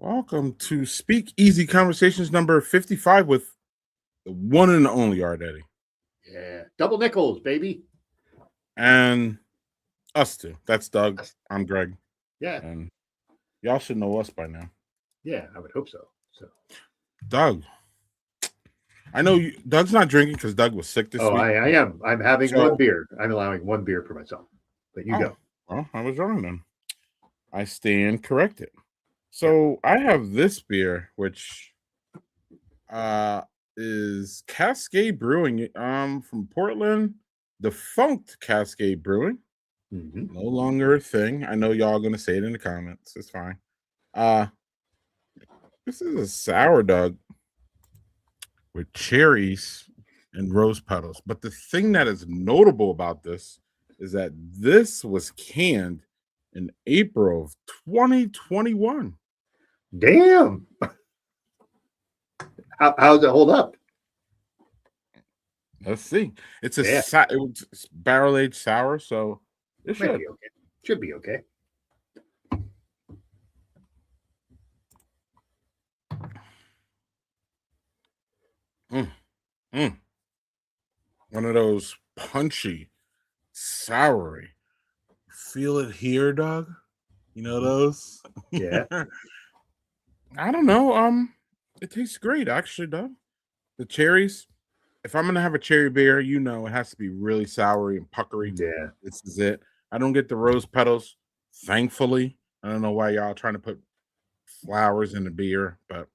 Welcome to SpeakEasy Conversations number 55 with the one and only Art Eddy. Yeah, double nickels, baby. And us two. That's Doug. I'm Greg. Yeah. And y'all should know us by now. Yeah, I would hope so. Doug, I know Doug's not drinking because Doug was sick this week. I am. I'm having one beer. I'm allowing one beer for myself. But you go. Well, I was wrong then. I stand corrected. So I have this beer, which is Cascade Brewing from Portland, defunct Cascade Brewing. Mm-hmm. No longer a thing. I know y'all gonna say it in the comments. It's fine. This is a sour, Doug, with cherries and rose petals. But the thing that is notable about this is that this was canned in April of 2021. Damn. How does it hold up? Let's see. It's it's barrel aged sour, so it should be okay. Should be okay. One of those punchy, soury. Feel it here, Doug? You know those? Yeah. I don't know. It tastes great, actually, Doug. The cherries. If I'm gonna have a cherry beer, you know it has to be really soury and puckery. Yeah. This is it. I don't get the rose petals, thankfully. I don't know why y'all trying to put flowers in the beer, but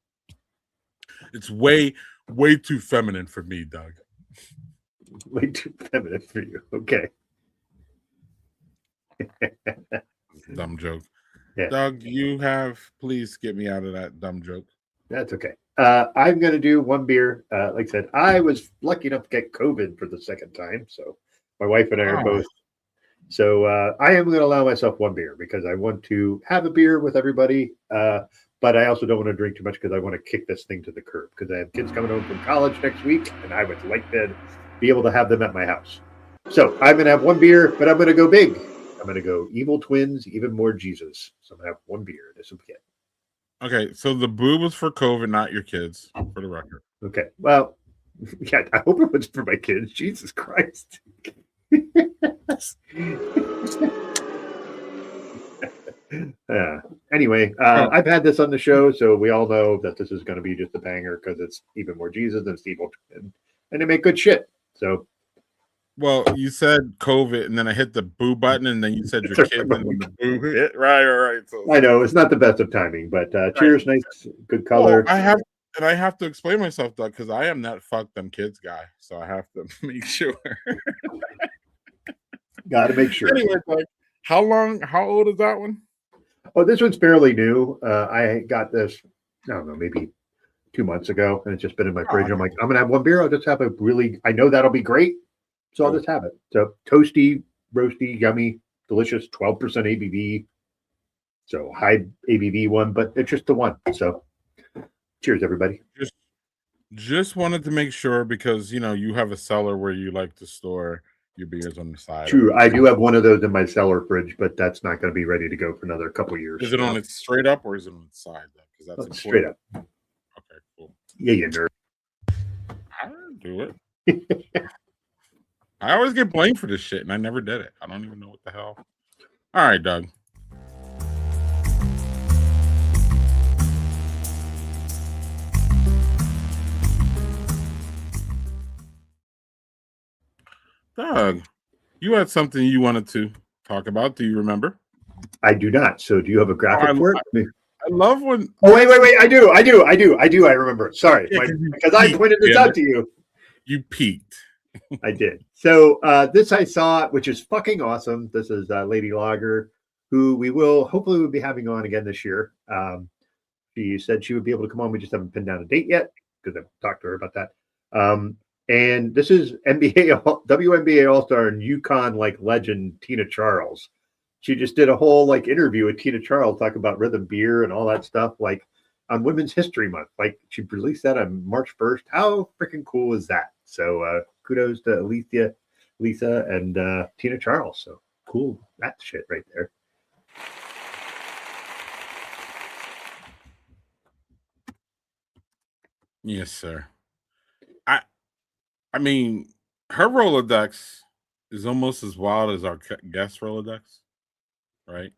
it's way too feminine for me, Doug. Way too feminine for you. Okay. Dumb joke. Yeah. Doug, please get me out of that dumb joke. That's okay. I'm going to do one beer. Like I said, I was lucky enough to get COVID for the second time. So my wife and I are both. So I am going to allow myself one beer because I want to have a beer with everybody. But I also don't want to drink too much because I want to kick this thing to the curb because I have kids coming home from college next week and I would like to be able to have them at my house. So I'm going to have one beer, but I'm going to go big. I'm going to go evil twins, even more Jesus. So I'm going to have one beer. This will get. Okay, so the boo was for COVID, not your kids, for the record. Okay, well, yeah, I hope it was for my kids. Jesus Christ. Anyway, I've had this on the show, so we all know that this is going to be just a banger because it's even more Jesus than it's evil twin, and they make good shit. So. Well, you said COVID, and then I hit the boo button, and then you said your kids, and then the boo hit. Right. So, I know it's not the best of timing, but cheers, nice, good color. Well, I have to explain myself, Doug, because I am that fuck them kids guy, so I have to make sure. Got to make sure. Anyway, Doug, how old is that one? Oh, this one's fairly new. I got this, I don't know, maybe 2 months ago, and it's just been in my fridge. I'm like, I'm gonna have one beer. I'll just have I know that'll be great. So I'll just have it. So toasty, roasty, yummy, delicious, 12% ABV. So high ABV one, but it's just the one. So cheers, everybody. Just wanted to make sure because, you have a cellar where you like to store your beers on the side. True. I do have one of those in my cellar fridge, but that's not going to be ready to go for another couple of years. Is it on its straight up or is it on its side? Because that's straight up. Okay, cool. Yeah, you nerd. I didn't do it. I always get blamed for this shit, and I never did it. I don't even know what the hell. All right, Doug. Doug, you had something you wanted to talk about. Do you remember? I do not. So do you have a graphic I, for it? I love when. Oh, wait. I remember. Sorry. Yeah, Because I pointed this out to you. You peaked. I did. So this I saw, which is fucking awesome. This is Lady Lager, who we will hopefully we'll be having on again this year. She said she would be able to come on. We just haven't pinned down a date yet because I've talked to her about that. And this is WNBA All-Star and UConn like legend Tina Charles. She just did a whole like interview with Tina Charles talking about rhythm beer and all that stuff, like on Women's History Month. Like she released that on March 1st. How freaking cool is that? So kudos to Lisa, and Tina Charles. So cool, that shit right there. Yes, sir. I mean, her Rolodex is almost as wild as our guest Rolodex, right?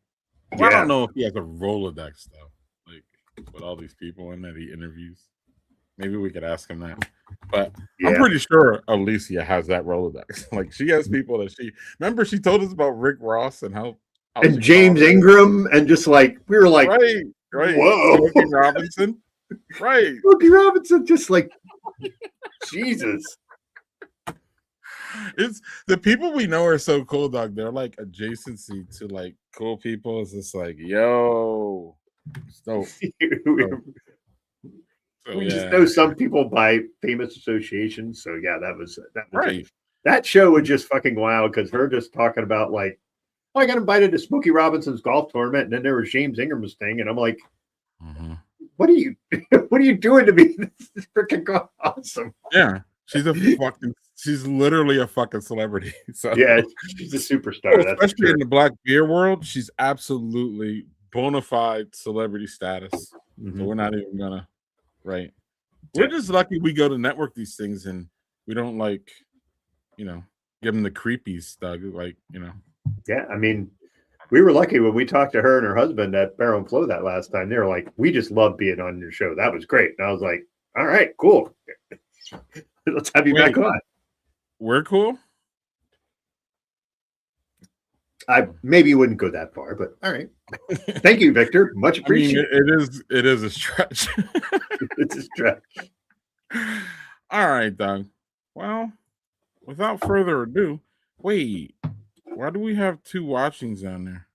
Well, I don't know if he has a Rolodex though, like with all these people in that he interviews. Maybe we could ask him that. But I'm pretty sure Alicia has that Rolodex. Like she has people that she told us about Rick Ross and how and James Ingram, and just like we were like, right, whoa, Smokey Robinson, right, Smokey Robinson, just like Jesus. It's the people we know are so cool, dog. They're like adjacency to like cool people. It's just like, yo, we just know some people by famous associations. So yeah, that was right. That show was just fucking wild because her just talking about like, oh, I got invited to Smokey Robinson's golf tournament, and then there was James Ingram's thing, and I'm like, what are you doing to me? This is freaking awesome. Yeah, she's literally a fucking celebrity. So yeah, she's a superstar. Especially in the black beer world, she's absolutely bona fide celebrity status. So we're not even gonna. Right. We're just lucky we go to network these things and we don't like, give them the creepies, Doug. Like, Yeah, I mean, we were lucky when we talked to her and her husband at Barrel and Flow that last time. They were like, we just love being on your show. That was great. And I was like, all right, cool. Let's have you back on. We're cool. I maybe wouldn't go that far, but all right. Thank you, Victor. Much appreciated. I mean, it is a stretch. It's a stretch. All right, Doug. Well, without further ado, wait, why do we have 2 watchings down there?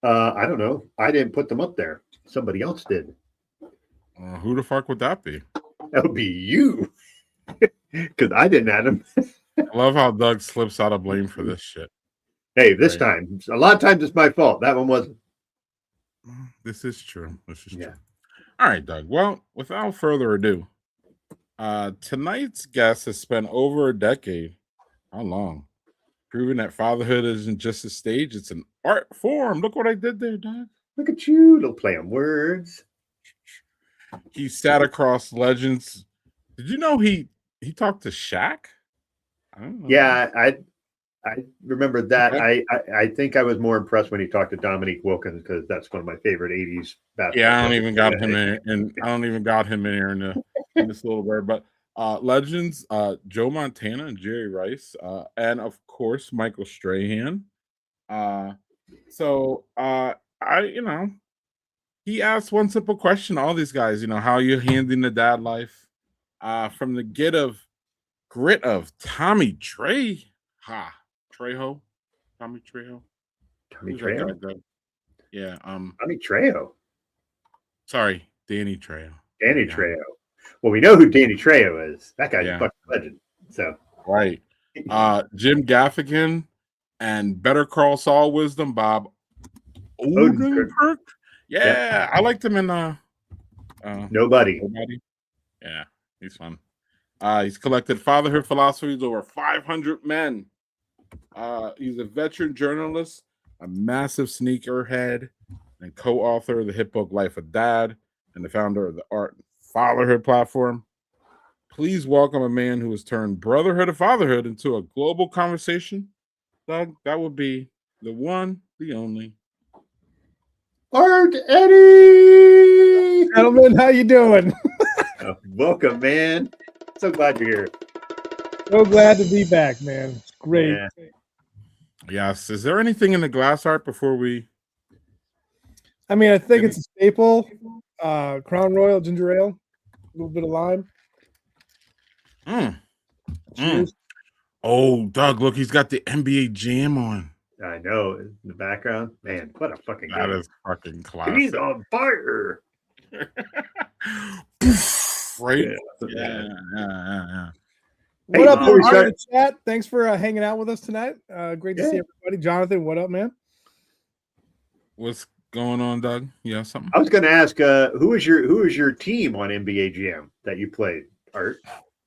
I don't know. I didn't put them up there. Somebody else did. Who the fuck would that be? That would be you. Because I didn't add them. I love how Doug slips out of blame for this shit. Hey, this time. A lot of times it's my fault. That one wasn't. This is true. True. All right, Doug. Well, without further ado, tonight's guest has spent over a decade. How long? Proving that fatherhood isn't just a stage, it's an art form. Look what I did there, Doug. Look at you. Little play on words. He sat across legends. Did you know he talked to Shaq? I don't know. Yeah, I remember that. I think I was more impressed when he talked to Dominique Wilkins because that's one of my favorite 80s basketball. Yeah, I don't even got him in, and I don't even got him in here in this little bird. But legends, Joe Montana and Jerry Rice, and of course Michael Strahan. He asked one simple question to all these guys. How are you handling the dad life? From the grit of Tommy Trejo. Tommy Trejo. Yeah. Tommy Trejo. Sorry, Danny Trejo. Danny Trejo. Well, we know who Danny Trejo is. That guy's a fucking legend. So right. Jim Gaffigan and Better Call Saul Wisdom, Bob Odenkirk. Yeah, I liked him in Nobody. Yeah, he's fun. He's collected fatherhood philosophies over 500 men. He's a veteran journalist, a massive sneakerhead, and co-author of the hit book Life of Dad, and the founder of the Art of Fatherhood platform. Please welcome a man who has turned brotherhood of fatherhood into a global conversation. Doug, that would be the one, the only Art Eddy. Gentlemen, how you doing? Welcome, man. So glad you're here. So glad to be back, man. It's great. Yeah. Yes. Is there anything in the glass art before we? I mean, I think it's a staple. Crown Royal ginger ale, a little bit of lime. Cheers. Oh, Doug, look, he's got the NBA Jam on. I know. In the background. Man, what a fucking That game. is fucking classic. He's on fire. Right? Yeah. What Hey, up, before we everybody start- in the chat? Thanks for hanging out with us tonight. Great to see everybody. Jonathan, what up, man? What's going on, Doug? Yeah, something. I was going to ask, who is your team on NBA Jam that you played, Art?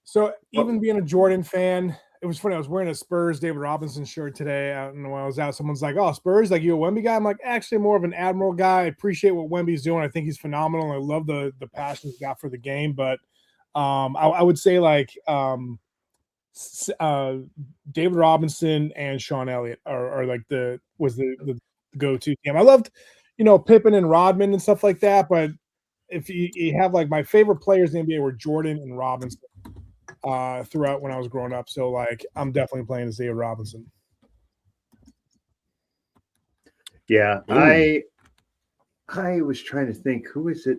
So even being a Jordan fan, it was funny. I was wearing a Spurs David Robinson shirt today out, and when I was out, someone's like, "Oh, Spurs, like you a Wemby guy?" I'm like, actually, more of an Admiral guy. I appreciate what Wemby's doing. I think he's phenomenal. I love the passion he's got for the game. But I would say like David Robinson and Sean Elliott are like the go-to team. I loved, Pippen and Rodman and stuff like that. But if you have like my favorite players in the NBA were Jordan and Robinson. Throughout when I was growing up. So like I'm definitely playing as David Robinson. Yeah, I was trying to think, who is it?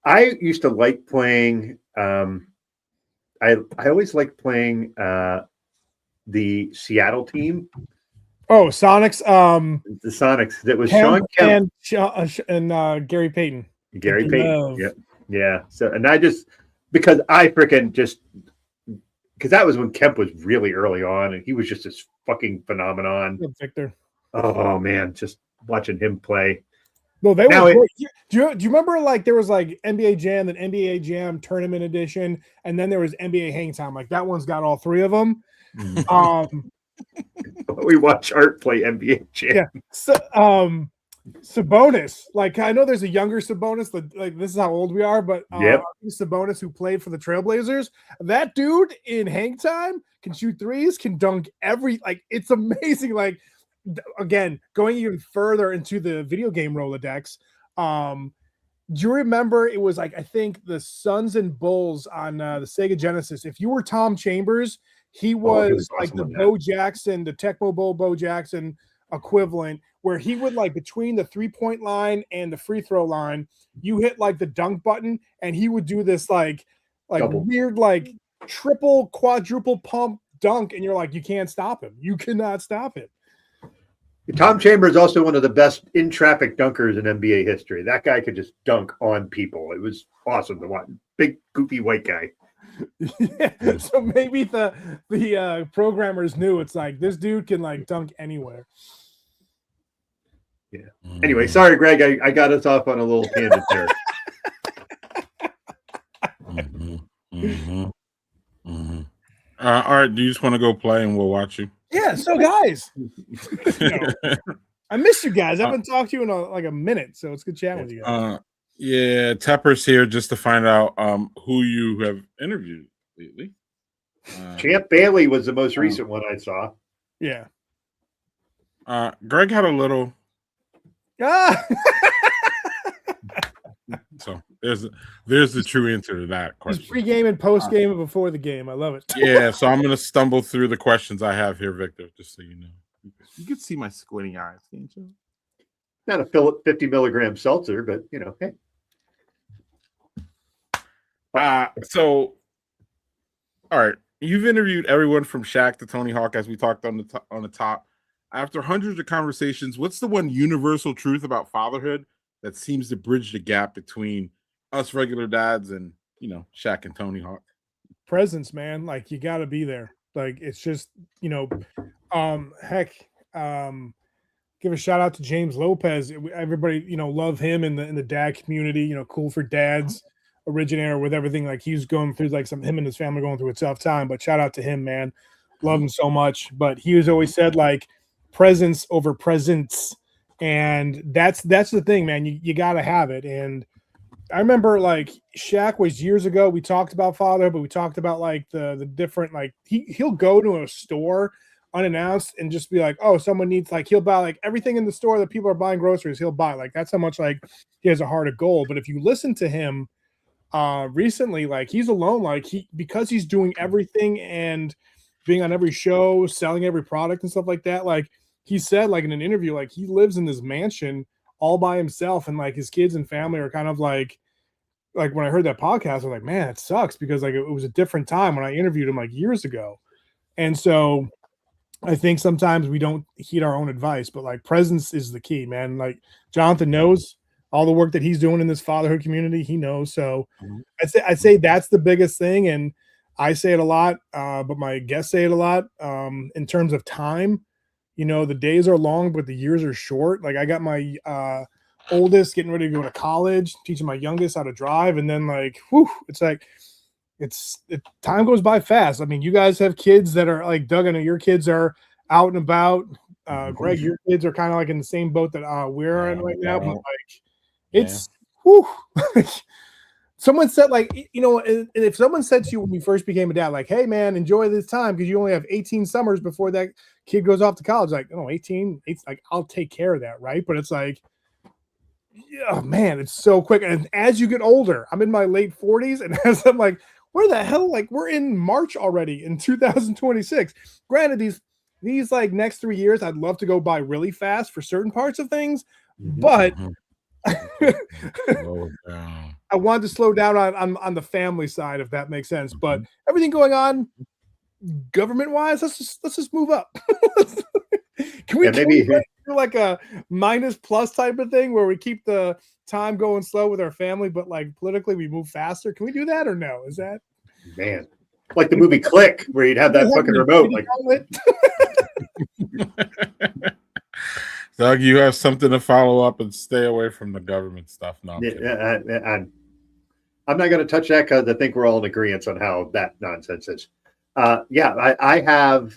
I used to like playing I always liked playing the Seattle team. Oh, Sonics. The Sonics. That was Sean Kemp and Gary Payton. Gary Payton. Yeah. So and because that was when Kemp was really early on, and he was just this fucking phenomenon. Victor. Oh man, just watching him play. No, they were great. Do you remember like there was like NBA Jam and NBA Jam Tournament Edition, and then there was NBA Hang Time. Like that one's got all three of them. We watch Art play NBA Jam. Yeah. So, Sabonis, like I know there's a younger Sabonis, like this is how old we are, but Sabonis who played for the Trailblazers, that dude in Hang Time can shoot threes, can dunk it's amazing. Like again, going even further into the video game Rolodex, do you remember it was like I think the Suns and Bulls on the Sega Genesis? If you were Tom Chambers, he was like the Bo Jackson, the Tecmo Bowl Bo Jackson equivalent, where he would like between the 3-point line and the free throw line, you hit like the dunk button, and he would do this like weird like triple quadruple pump dunk, and you're like, you can't stop him. You cannot stop him. Tom Chambers is also one of the best in traffic dunkers in NBA history. That guy could just dunk on people. It was awesome to watch. Big goofy white guy. Yeah. So maybe the programmers knew it's like this dude can like dunk anywhere. Yeah. Anyway, sorry, Greg. I got us off on a little tangent there. All right, do you just want to go play and we'll watch you? Yeah. So guys, I missed you guys. I haven't talked to you in a minute, so it's good chatting with you guys. Yeah, Tepper's here just to find out who you have interviewed lately. Champ Bailey was the most recent one I saw. Yeah. Greg had a little. So there's the true answer to that question. It's pre-game and post-game and before the game. I love it. Yeah, so I'm gonna stumble through the questions I have here, Victor, just so you know. You can see my squinting eyes, can't you? Not a 50 milligram seltzer, but hey. So, all right, you've interviewed everyone from Shaq to Tony Hawk, as we talked on the top. After hundreds of conversations, what's the one universal truth about fatherhood that seems to bridge the gap between us regular dads and Shaq and Tony Hawk? Presence, man. Like you got to be there. Like it's just give a shout out to James Lopez. Everybody love him in the dad community. Cool for dads. Originator with everything, like he's going through him and his family going through a tough time, but shout out to him, man. Love him so much. But he has always said like presence over presence, and that's the thing, man. You got to have it. And I remember like Shaq was years ago, we talked about father, but we talked about like the different, like he'll go to a store unannounced and just be like, oh, someone needs, like he'll buy like everything in the store that people are buying groceries, he'll buy. Like that's how much like he has a heart of gold. But if you listen to him, recently, like he's alone, like because he's doing everything and being on every show, selling every product and stuff like that. Like he said, like in an interview, like he lives in this mansion all by himself, and like his kids and family are kind of like when I heard that podcast, I was like, man, it sucks because like it was a different time when I interviewed him like years ago. And so I think sometimes we don't heed our own advice, but like presence is the key, man. Like Jonathan knows all the work that he's doing in this fatherhood community. He knows. So I'd say that's the biggest thing. And I say it a lot, but my guests say it a lot. In terms of time, you know, the days are long, but the years are short. Like I got my oldest getting ready to go to college, teaching my youngest how to drive, and then like, whew, it's like time goes by fast. I mean, you guys have kids that are like Doug, I know your kids are out and about. Greg, your kids are kind of like in the same boat that we're in right now. But like, it's whew, someone said like, you know, and if someone said to you when you first became a dad, like, hey man, enjoy this time because you only have 18 summers before that kid goes off to college. Like, oh, 18, it's like I'll take care of that, right? But it's like, yeah, man, it's so quick. And as you get older, I'm in my late 40s, and as I'm like, where the hell? Like, we're in March already in 2026. Granted, these like next 3 years, I'd love to go by really fast for certain parts of things, but I wanted to slow down on the family side, if that makes sense. But everything going on government wise, let's just move up. Can we maybe do like a minus plus type of thing where we keep the time going slow with our family, but like politically we move faster? Can we do that or no? Is that man like the movie Click where you'd have that fucking remote? Like Doug, you have something to follow up and stay away from the government stuff. No, I'm not going to touch that because I think we're all in agreement on how that nonsense is. I have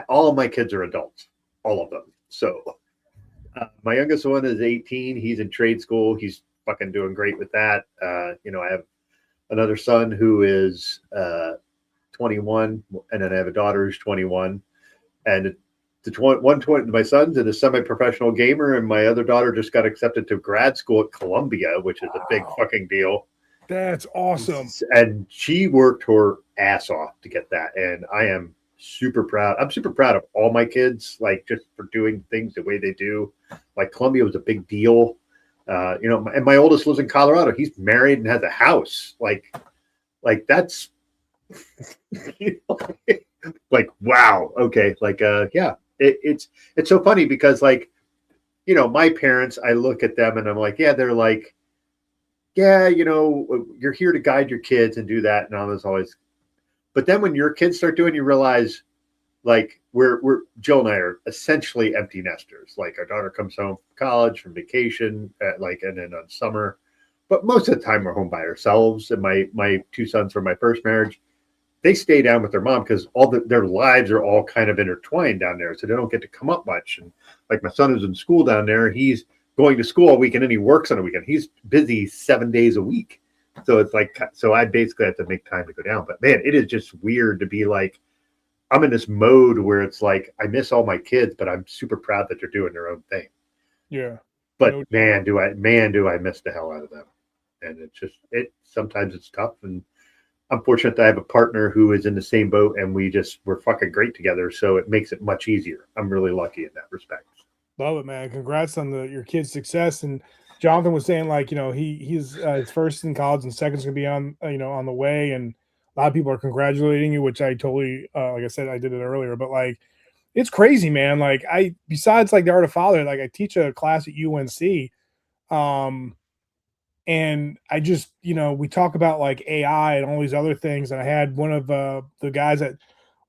all of my kids are adults, all of them. So my youngest one is 18. He's in trade school. He's fucking doing great with that. You know, I have another son who is 21, and then I have a daughter who's 21. And my son's a semi-professional gamer, and my other daughter just got accepted to grad school at Columbia, which is a big fucking deal. That's awesome. And she worked her ass off to get that. And I am super proud. I'm super proud of all my kids, like just for doing things the way they do. Like Columbia was a big deal. You know, and my oldest lives in Colorado. He's married and has a house. Like that's like, wow. Okay. Like, it's so funny because like, you know, my parents, I look at them and I'm like, yeah, they're like, yeah, you know, you're here to guide your kids and do that. And I was always, but then when your kids start doing, you realize like we're Jill and I are essentially empty nesters. Like our daughter comes home from college, from vacation, and then on summer, but most of the time we're home by ourselves. And my two sons from my first marriage, they stay down with their mom because their lives are all kind of intertwined down there. So they don't get to come up much. And like my son is in school down there, he's going to school all weekend and he works on a weekend. He's busy 7 days a week. So it's like, so I basically have to make time to go down. But man, it is just weird to be like, I'm in this mode where it's like, I miss all my kids, but I'm super proud that they're doing their own thing. Yeah. But man, do I miss the hell out of them. And sometimes it's tough. And I'm fortunate that I have a partner who is in the same boat and we're fucking great together. So it makes it much easier. I'm really lucky in that respect. Love it, man. Congrats on your kid's success. And Jonathan was saying like, you know, he's his first in college and second's gonna be on the way, and a lot of people are congratulating you, which I totally like I said, I did it earlier, but like it's crazy, man. Like besides like the Art of Fatherhood, like I teach a class at UNC, and I just, you know, we talk about like AI and all these other things, and I had one of the guys that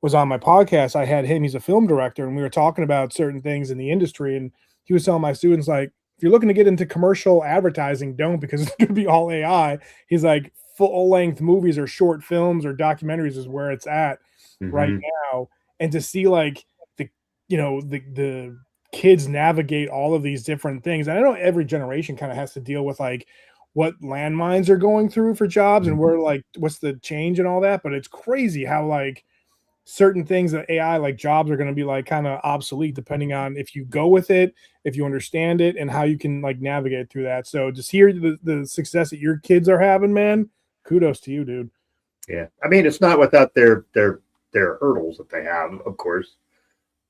was on my podcast, I had him, he's a film director, and we were talking about certain things in the industry, and he was telling my students like, if you're looking to get into commercial advertising, don't, because it's going to be all AI. He's like, full-length movies or short films or documentaries is where it's at right now. And to see like the kids navigate all of these different things. And I know every generation kind of has to deal with like what landmines are going through for jobs and where like what's the change and all that. But it's crazy how like certain things that AI like jobs are going to be like kind of obsolete depending on if you go with it, if you understand it, and how you can like navigate through that. So just hear the success that your kids are having, man. Kudos to you, dude. Yeah, I mean, it's not without their hurdles that they have, of course.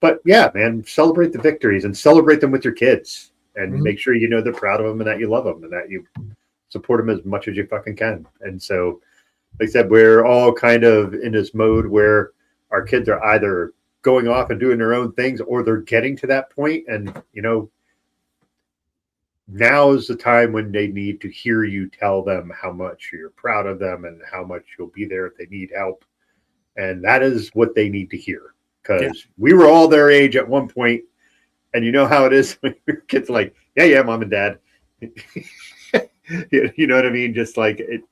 But yeah, man, celebrate the victories and celebrate them with your kids, and make sure you know they're proud of them and that you love them and that you support them as much as you fucking can. And so, like I said, we're all kind of in this mode where our kids are either going off and doing their own things or they're getting to that point. And, you know, now is the time when they need to hear you tell them how much you're proud of them and how much you'll be there if they need help. And that is what they need to hear, because we were all their age at one point, and you know how it is when your kids are like, yeah, mom and dad. You know what I mean? Just like it.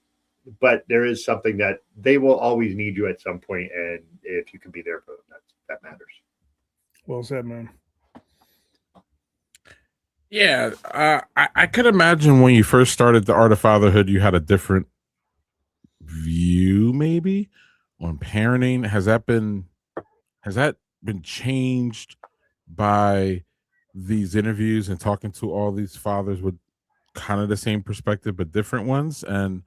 But there is something that they will always need you at some point, and if you can be there for them, that matters. Well said, man. Yeah, I could imagine when you first started the Art of Fatherhood, you had a different view, maybe, on parenting. Has that been changed by these interviews and talking to all these fathers with kind of the same perspective but different ones? And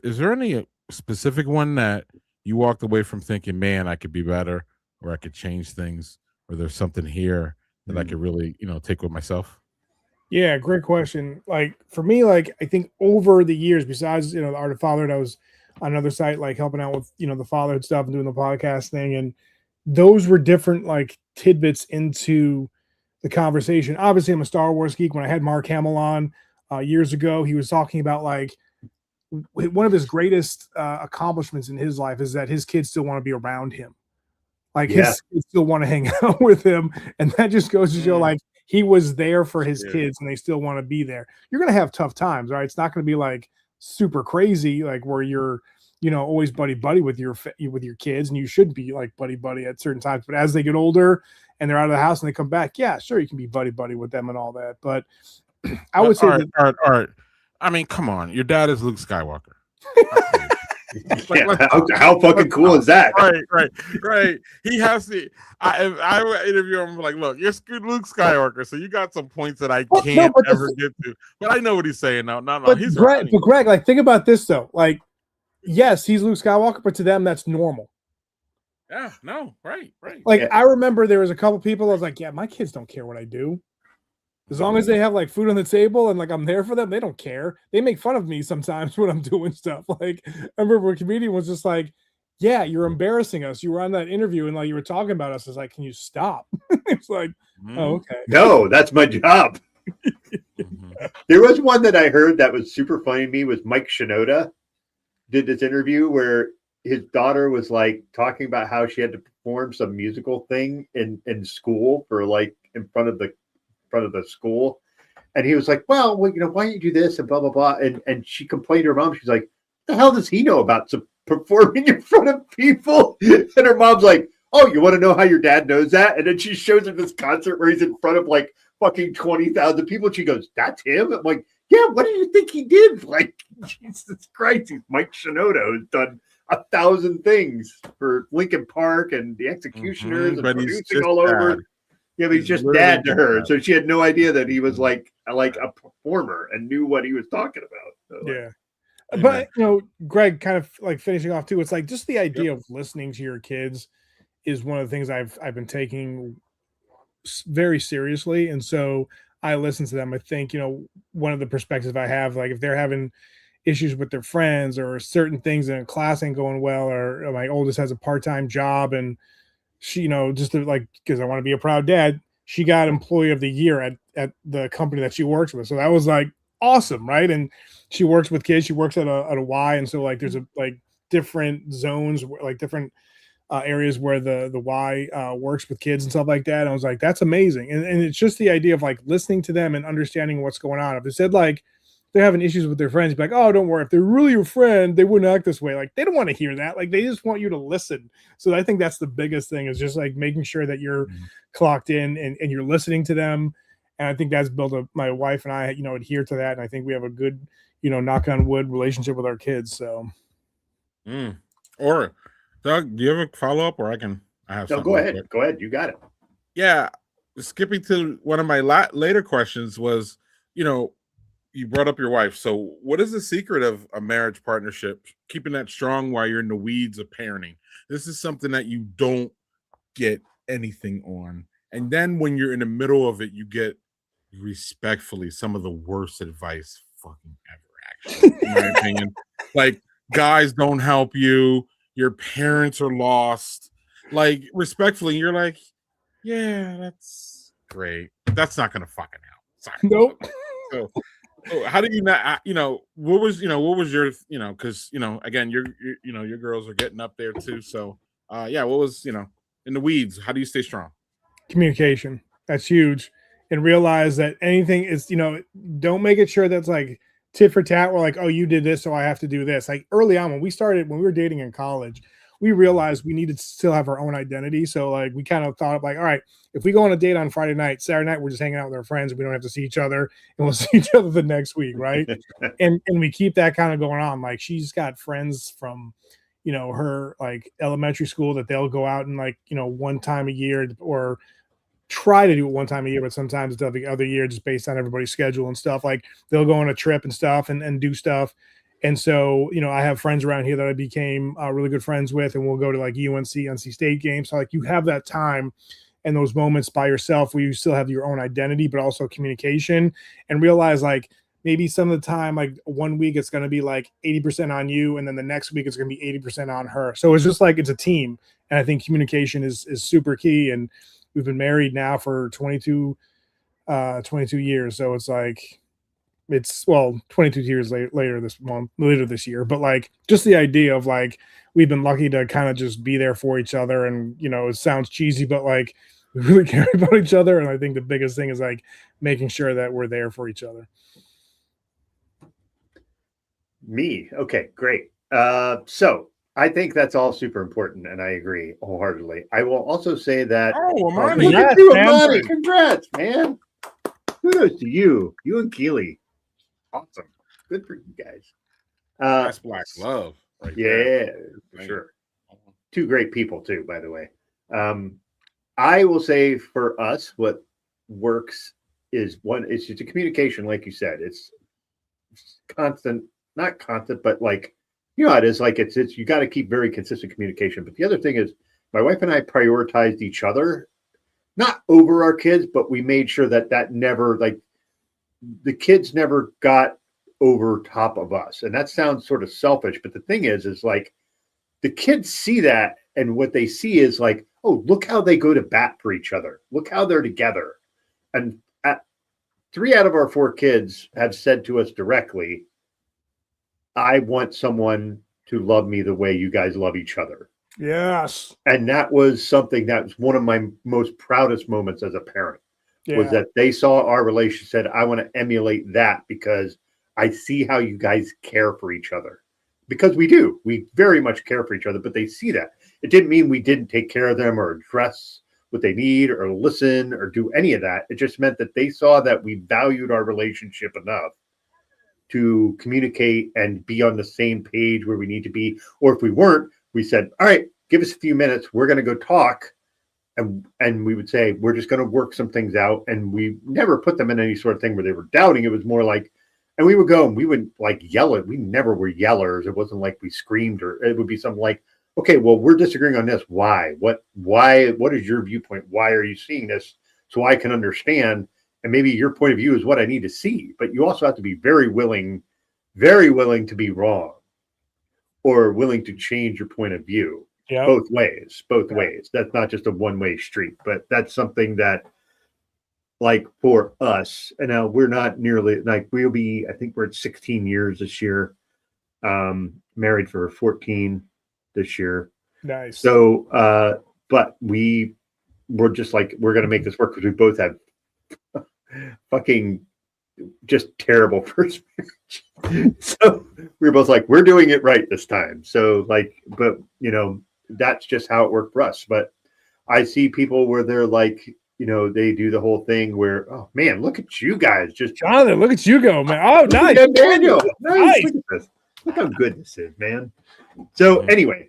is there any specific one that you walked away from thinking, man, I could be better, or I could change things, or there's something here that I could really, take with myself? Yeah, great question. Like for me, like I think over the years, besides the Art of Fatherhood, I was on another site like helping out with the fatherhood stuff and doing the podcast thing, and those were different like tidbits into the conversation. Obviously, I'm a Star Wars geek. When I had Mark Hamill on years ago, he was talking about like one of his greatest accomplishments in his life is that his kids still want to be around him. Like his kids still want to hang out with him. And that just goes to show like he was there for his kids and they still want to be there. You're going to have tough times, right? It's not going to be like super crazy, like where you're, always buddy with your kids, and you should be like buddy at certain times. But as they get older and they're out of the house and they come back, yeah, sure, you can be buddy with them and all that. But I would say Art. I mean, come on, your dad is Luke Skywalker. How fucking cool is that? Right. He has to. I would interview him like, look, you're Luke Skywalker, so you got some points that I can't ever get to. But I know what he's saying now. No, he's right. But Greg, like, think about this though. Like, yes, he's Luke Skywalker, but to them, that's normal. Yeah. No. Right. Like, I remember there was a couple people. I was like, yeah, my kids don't care what I do. As long as they have like food on the table and like I'm there for them, they don't care. They make fun of me sometimes when I'm doing stuff. Like I remember a comedian was just like, yeah, you're embarrassing us. You were on that interview and like you were talking about us. It's like, can you stop? It's like, oh, okay. No, that's my job. There was one that I heard that was super funny to me was Mike Shinoda did this interview where his daughter was like talking about how she had to perform some musical thing in school for like in front of the school, and he was like, well, why don't you do this and blah blah blah, and she complained to her mom. She's like, what the hell does he know about performing in front of people? And her mom's like, oh, you want to know how your dad knows that? And then she shows him this concert where he's in front of like fucking 20,000 people, and she goes, that's him? I'm like, yeah, what do you think he did? Like, Jesus Christ, he's Mike Shinoda, who's done 1,000 things for Linkin Park and the Executioners and producing all over. Yeah, but he's just dad to her, so she had no idea that he was like a performer and knew what he was talking about. So, yeah, but Greg, kind of like finishing off too. It's like just the idea of listening to your kids is one of the things I've been taking very seriously, and so I listen to them. I think one of the perspectives I have, like if they're having issues with their friends or certain things in a class ain't going well, or my oldest has a part-time job and she, just to, like, because I want to be a proud dad, she got employee of the year at the company that she works with. So that was like awesome. Right. And she works with kids. She works at a Y. And so like, there's like different zones, like different areas where the Y works with kids and stuff like that. And I was like, that's amazing. And it's just the idea of like listening to them and understanding what's going on. If they said like, they're having issues with their friends, be like, oh, don't worry. If they're really your friend, they wouldn't act this way. Like, they don't want to hear that. Like, they just want you to listen. So I think that's the biggest thing, is just like making sure that you're clocked in and you're listening to them. And I think that's built up. My wife and I, adhere to that. And I think we have a good, knock on wood relationship with our kids. So. Or Doug, do you have a follow up, or I have No, something? go ahead. Go ahead. You got it. Yeah, skipping to one of my later questions was, you brought up your wife. So, what is the secret of a marriage partnership? Keeping that strong while you're in the weeds of parenting. This is something that you don't get anything on, and then when you're in the middle of it, you get respectfully some of the worst advice fucking ever. Actually, in my opinion, like guys don't help you. Your parents are lost. Like respectfully, you're like, yeah, that's great. That's not gonna fucking help. Sorry. Nope. So how do you not? What was your because again, your girls are getting up there too. So yeah, what was in the weeds? How do you stay strong? Communication. That's huge. And realize that anything is, don't make it sure that's like tit for tat. We're like, oh, you did this, so I have to do this. Like early on when we were dating in college, we realized we needed to still have our own identity. So like we kind of thought of like, all right, if we go on a date on Friday night, Saturday night, we're just hanging out with our friends. We don't have to see each other, and we'll see each other the next week, right? and we keep that kind of going on. Like she's got friends from, her like elementary school that they'll go out and like, one time a year or try to do it one time a year, but sometimes it's the other year just based on everybody's schedule and stuff. Like they'll go on a trip and stuff and do stuff. And so, I have friends around here that I became really good friends with, and we'll go to like NC State games. So like you have that time and those moments by yourself where you still have your own identity, but also communication, and realize like maybe some of the time, like 1 week it's going to be like 80% on you. And then the next week it's going to be 80% on her. So it's just like, it's a team. And I think communication is super key. And we've been married now for 22 years. So it's like, 22 years later this year, but like just the idea of like we've been lucky to kind of just be there for each other, and it sounds cheesy, but like we really care about each other. And I think the biggest thing is like making sure that we're there for each other. Me, okay, great. So I think that's all super important, and I agree wholeheartedly. I will also say that Amani, look at you, Amani. Congrats, man. Kudos to you and Keely. Awesome. Good for you guys. That's black love. Right there. For sure. Two great people too, by the way. I will say for us, what works is it's just a communication, like you said. It's constant, not constant, but like, it is like it's you got to keep very consistent communication. But the other thing is my wife and I prioritized each other, not over our kids, but we made sure that never, like, the kids never got over top of us. And that sounds sort of selfish, but the thing is like the kids see that, and what they see is like, oh, look how they go to bat for each other. Look how they're together. And 3 out of our 4 kids have said to us directly, I want someone to love me the way you guys love each other. Yes. And that was something that was one of my most proudest moments as a parent. Was that they saw our relationship, said, I want to emulate that because I see how you guys care for each other. Because we do. We very much care for each other, but they see that. It didn't mean we didn't take care of them or address what they need or listen or do any of that. It just meant that they saw that we valued our relationship enough to communicate and be on the same page where we need to be. Or if we weren't, we said, all right, give us a few minutes. We're going to go talk. And we would say, we're just going to work some things out. And we never put them in any sort of thing where they were doubting. It was more like, and we would go and we would like yell it. We never were yellers. It wasn't like we screamed, or it would be something like, okay, well, we're disagreeing on this. Why? What is your viewpoint? Why are you seeing this? So I can understand. And maybe your point of view is what I need to see. But you also have to be very willing to be wrong, or willing to change your point of view. Yeah. Both ways. That's not just a one-way street, but that's something that, like, for us, and now we're not nearly, like, I think we're at 16 years this year, married for 14 this year. Nice. So, but we're just like, we're going to make this work because we both have fucking just terrible first marriage. So we were both like, we're doing it right this time. So like, but that's just how it worked for us. But I see people where they're like, they do the whole thing where, oh man, look at you guys. Just Jonathan, look at you go, man. Oh, nice. Daniel. Nice. Look at this. Look how good this is, man. So anyway,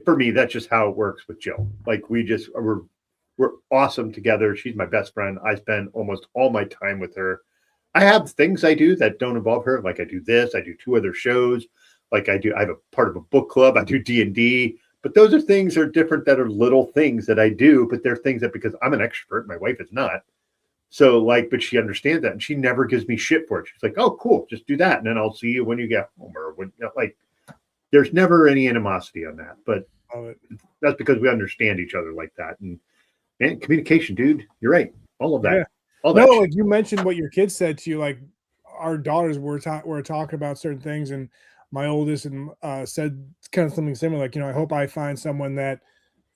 for me, that's just how it works with Jill. Like we're awesome together. She's my best friend. I spend almost all my time with her. I have things I do that don't involve her. Like I do this, I do 2 other shows. Like I have a part of a book club. I do D&D, but those are things that are different, that are little things that I do, but they're things that, because I'm an extrovert, my wife is not. So but she understands that, and she never gives me shit for it. She's like, oh, cool, just do that. And then I'll see you when you get home, or when, there's never any animosity on that, but that's because we understand each other like that. And communication, dude, you're right. All of that. Yeah. All that. No, like you mentioned what your kids said to you, like our daughters were talking about certain things, and my oldest and said kind of something similar, like, I hope I find someone that,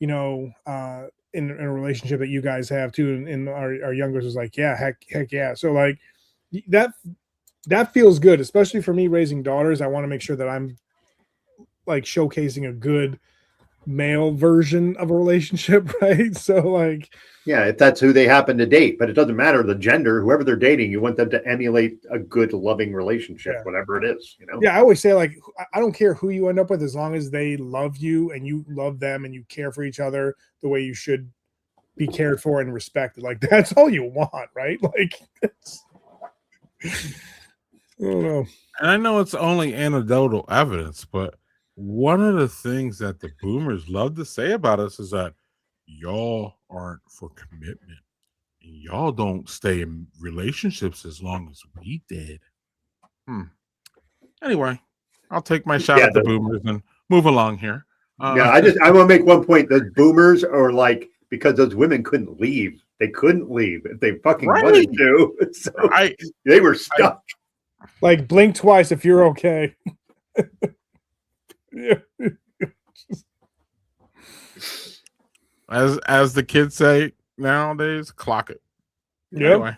in a relationship that you guys have too. And our youngest was like, yeah, heck yeah. So like that feels good, especially for me raising daughters. I want to make sure that I'm like showcasing a good male version of a relationship, right? So like, yeah, if that's who they happen to date, but it doesn't matter the gender, whoever they're dating, you want them to emulate a good, loving relationship, whatever it is, Yeah, I always say, like, I don't care who you end up with, as long as they love you and you love them and you care for each other the way you should be cared for and respected. Like, that's all you want, right? Like, I don't know. And I know it's only anecdotal evidence, but one of the things that the boomers love to say about us is that y'all aren't for commitment. And y'all don't stay in relationships as long as we did. Anyway, I'll take my shot at the boomers and move along here. I want to make one point. Those boomers are like, because those women couldn't leave. They couldn't leave if they fucking wanted to. So they were stuck. Like, blink twice if you're okay. Yeah. As the kids say nowadays, clock it. Yeah. Anyway,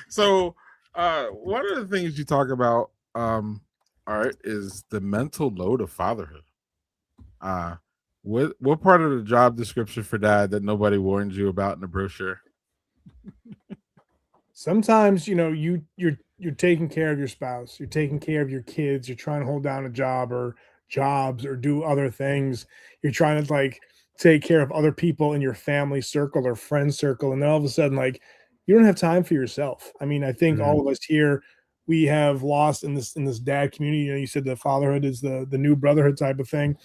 so one of the things you talk about, Art, is the mental load of fatherhood. What part of the job description for dad that nobody warned you about in the brochure? Sometimes, you're taking care of your spouse, you're taking care of your kids, you're trying to hold down a job or jobs or do other things. You're trying to like take care of other people in your family circle or friend circle, and then all of a sudden, like, you don't have time for yourself. I mean, I think all of us here, we have lost in this dad community. You said that fatherhood is the new brotherhood type of thing.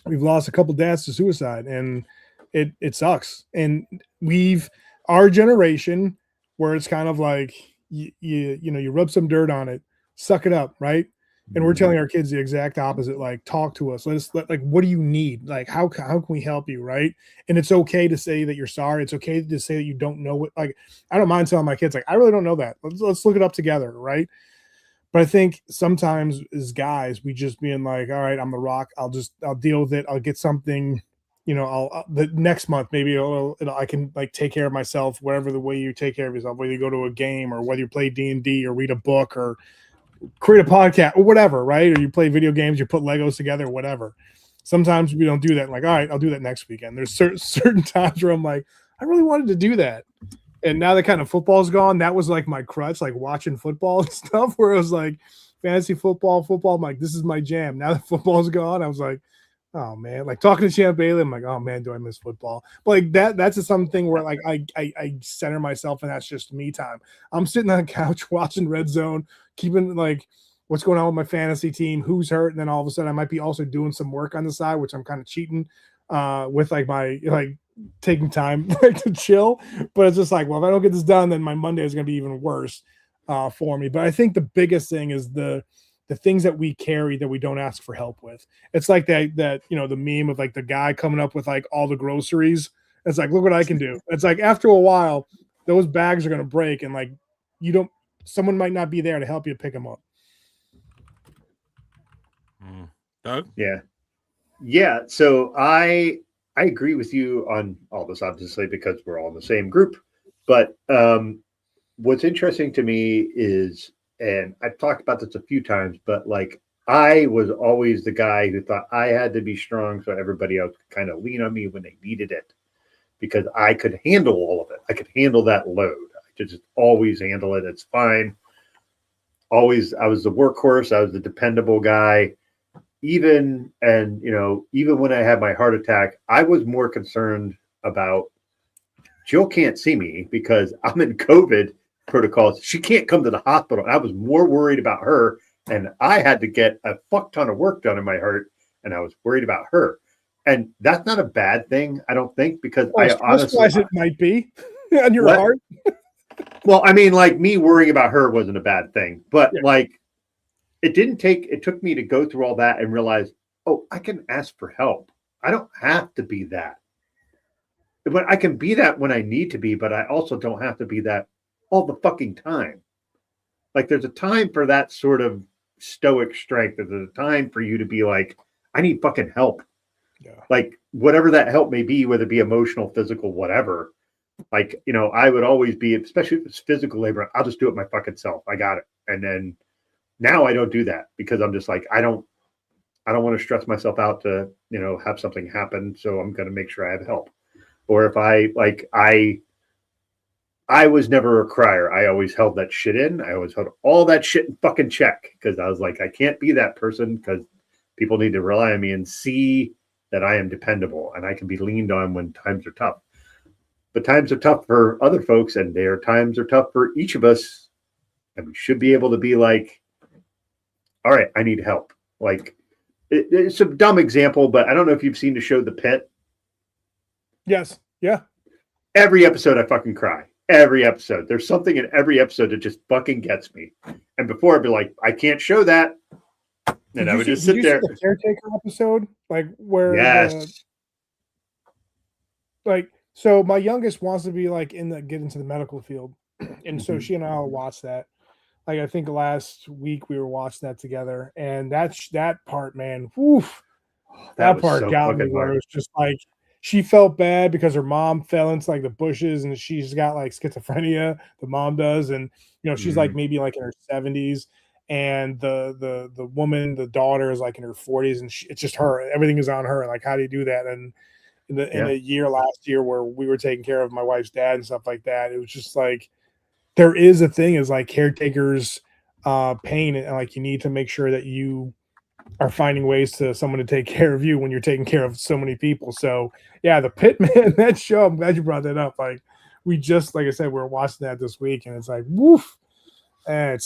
We've lost a couple dads to suicide, and it sucks. And our generation, where it's kind of like you rub some dirt on it, suck it up, right? And we're telling our kids the exact opposite. Like, talk to us. Like, what do you need? Like, how can we help you, right? And it's okay to say that you're sorry. It's okay to say that you don't know what. Like, I don't mind telling my kids, like, I really don't know that. Let's look it up together, right? But I think sometimes as guys, we just being like, all right, I'm the rock. I'll deal with it. I'll get something. The next month, maybe I can like take care of myself, whatever the way you take care of yourself, whether you go to a game or whether you play D&D or read a book or create a podcast or whatever, right? Or you play video games, you put Legos together, whatever. Sometimes we don't do that. Like, all right, I'll do that next weekend. There's certain times where I'm like, I really wanted to do that. And now that kind of football's gone, that was like my crutch, like watching football and stuff, where it was like fantasy football. I'm like, this is my jam. Now that football's gone, I was like, oh man, like talking to Champ Bailey, I'm like, oh man, do I miss football? But like that's just something where like I center myself, and that's just me time. I'm sitting on the couch watching Red Zone, keeping like what's going on with my fantasy team, who's hurt, and then all of a sudden I might be also doing some work on the side, which I'm kind of cheating with like my taking time like to chill. But it's just like, well, if I don't get this done, then my Monday is going to be even worse for me. But I think the biggest thing is the things that we carry that we don't ask for help with. It's like that the meme of like the guy coming up with like all the groceries. It's like, look what I can do. It's like after a while, those bags are going to break, and like someone might not be there to help you pick them up. Doug? Yeah. So I agree with you on all this, obviously, because we're all in the same group. But what's interesting to me is, and I've talked about this a few times, but like I was always the guy who thought I had to be strong so everybody else could kind of lean on me when they needed it, because I could handle all of it. I could handle that load. I could just always handle it. It's fine. Always, I was the workhorse. I was the dependable guy. even when I had my heart attack, I was more concerned about Jill can't see me because I'm in COVID protocols. She can't come to the hospital. I was more worried about her, and I had to get a fuck ton of work done in my heart, and I was worried about her. And that's not a bad thing, I don't think, because I honestly, it might be on your heart. Well, I mean, like me worrying about her wasn't a bad thing, but like it took me to go through all that and realize, oh, I can ask for help. I don't have to be that. But I can be that when I need to be, but I also don't have to be that all the fucking time. Like there's a time for that sort of stoic strength. There's a time for you to be like, I need fucking help. Yeah. Like whatever that help may be, whether it be emotional, physical, whatever. Like, I would always be, especially if it's physical labor, I'll just do it my fucking self. I got it. And then now I don't do that because I'm just like, I don't want to stress myself out to, have something happen. So I'm going to make sure I have help. Or if I was never a crier. I always held that shit in. I always held all that shit in fucking check because I was like, I can't be that person because people need to rely on me and see that I am dependable and I can be leaned on when times are tough. But times are tough for other folks, and times are tough for each of us. And we should be able to be like, all right, I need help. Like, it's a dumb example, but I don't know if you've seen the show The Pit. Yes. Yeah. Every episode I fucking cry. Every episode. There's something in every episode that just fucking gets me. And before I'd be like, I can't show that. And I would just sit there. The caretaker episode? Like where yes. So my youngest wants to be like get into the medical field. And so she and I will watch that. Like I think last week we were watching that together. And that part, man, woof. That part so got me where it was just like she felt bad because her mom fell into like the bushes and she's got like schizophrenia. The mom does, and she's like maybe like in her 70s, and the woman, the daughter, is like in her 40s, and it's just her. Everything is on her. Like, how do you do that? And in a year last year where we were taking care of my wife's dad and stuff like that, it was just like there is a thing is like caretakers pain, and like you need to make sure that you are finding ways to someone to take care of you when you're taking care of so many people. So yeah, The Pit, man, that show, I'm glad you brought that up. Like we just, like I said, we were watching that this week, and it's like, woof. And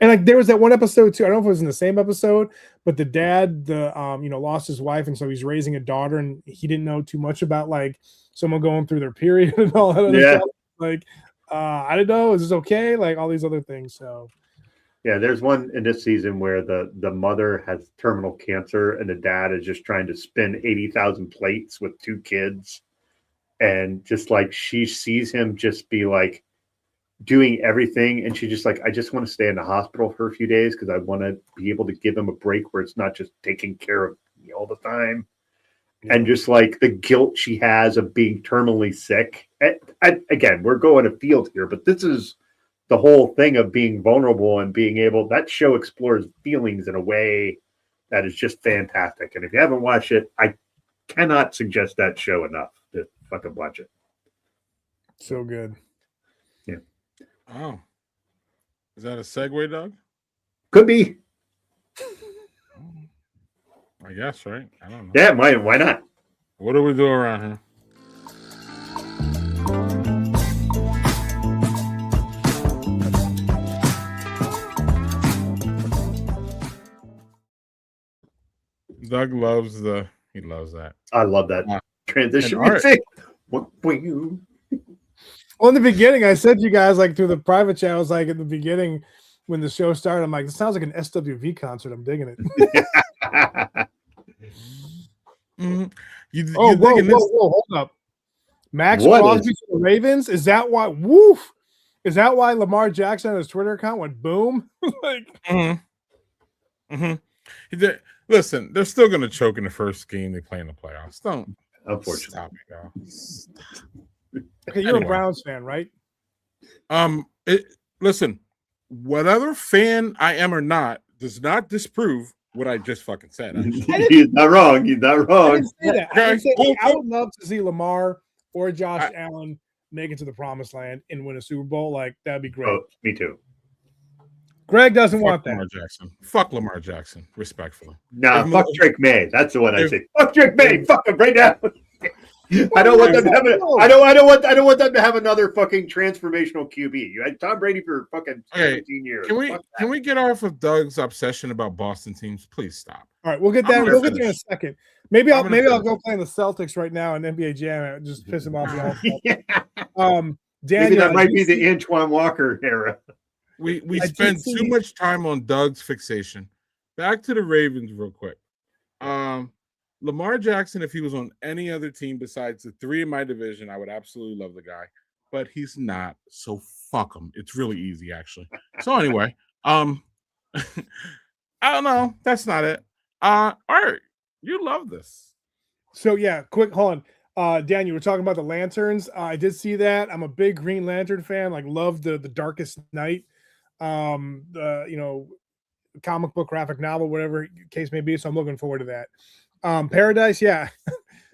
and like there was that one episode too. I don't know if it was in the same episode, but the dad, lost his wife, and so he's raising a daughter, and he didn't know too much about like someone going through their period and all that other stuff. Like, I don't know, is this okay? Like all these other things. So yeah, there's one in this season where the mother has terminal cancer and the dad is just trying to spin 80,000 plates with 2 kids. And just like she sees him just be like doing everything. And she's just like, I just want to stay in the hospital for a few days because I want to be able to give him a break where it's not just taking care of me all the time. Yeah. And just like the guilt she has of being terminally sick. Again, we're going afield here, but this is the whole thing of being vulnerable and being able, that show explores feelings in a way that is just fantastic. And if you haven't watched it, I cannot suggest that show enough to fucking watch it. So good. Yeah. Oh. Is that a segue, Doug? Could be. I guess, right? I don't know. Yeah, why not? What do we do around here? Doug loves he loves that. I love that transition music. Well, in the beginning, I said to you guys, like through the private channels, like at the beginning when the show started, I'm like, it sounds like an SWV concert. I'm digging it. Whoa, hold up. Max Crosby to the Ravens? Is that why? Woof! Is that why Lamar Jackson on his Twitter account went boom? Listen, they're still going to choke in the first game they play in the playoffs. Don't. Unfortunately. Stop it, y'all. Stop. Okay, you're a Browns fan, right? Listen, whatever fan I am or not does not disprove what I just fucking said. He's not wrong. He's not wrong. I didn't say that. I would love to see Lamar or Josh Allen make it to the promised land and win a Super Bowl. Like, that'd be great. Oh, me too. Greg doesn't Fuck want that. Lamar Jackson. Fuck Lamar Jackson, respectfully. Nah, fuck Drake May. That's the one I say. Fuck Drake May. Fuck him right now. I don't want them to have. I don't want them to have another fucking transformational QB. You had Tom Brady for fucking 17 years. Can we get off of Doug's obsession about Boston teams? Please stop. All right, we'll get that. We'll get there in a second. Maybe I'll go play in the Celtics right now in NBA Jam and just piss him off. Daniel, maybe that might be the Antoine Walker era. We spend too much time on Doug's fixation. Back to the Ravens real quick. Lamar Jackson, if he was on any other team besides the three in my division, I would absolutely love the guy. But he's not, so fuck him. It's really easy, actually. So anyway, I don't know. That's not it. Art, you love this. So yeah, quick, hold on. Dan, you were talking about the lanterns. I did see that. I'm a big Green Lantern fan. Like, love the Darkest Night. Comic book, graphic novel, whatever case may be. So I'm looking forward to that. Paradise, yeah,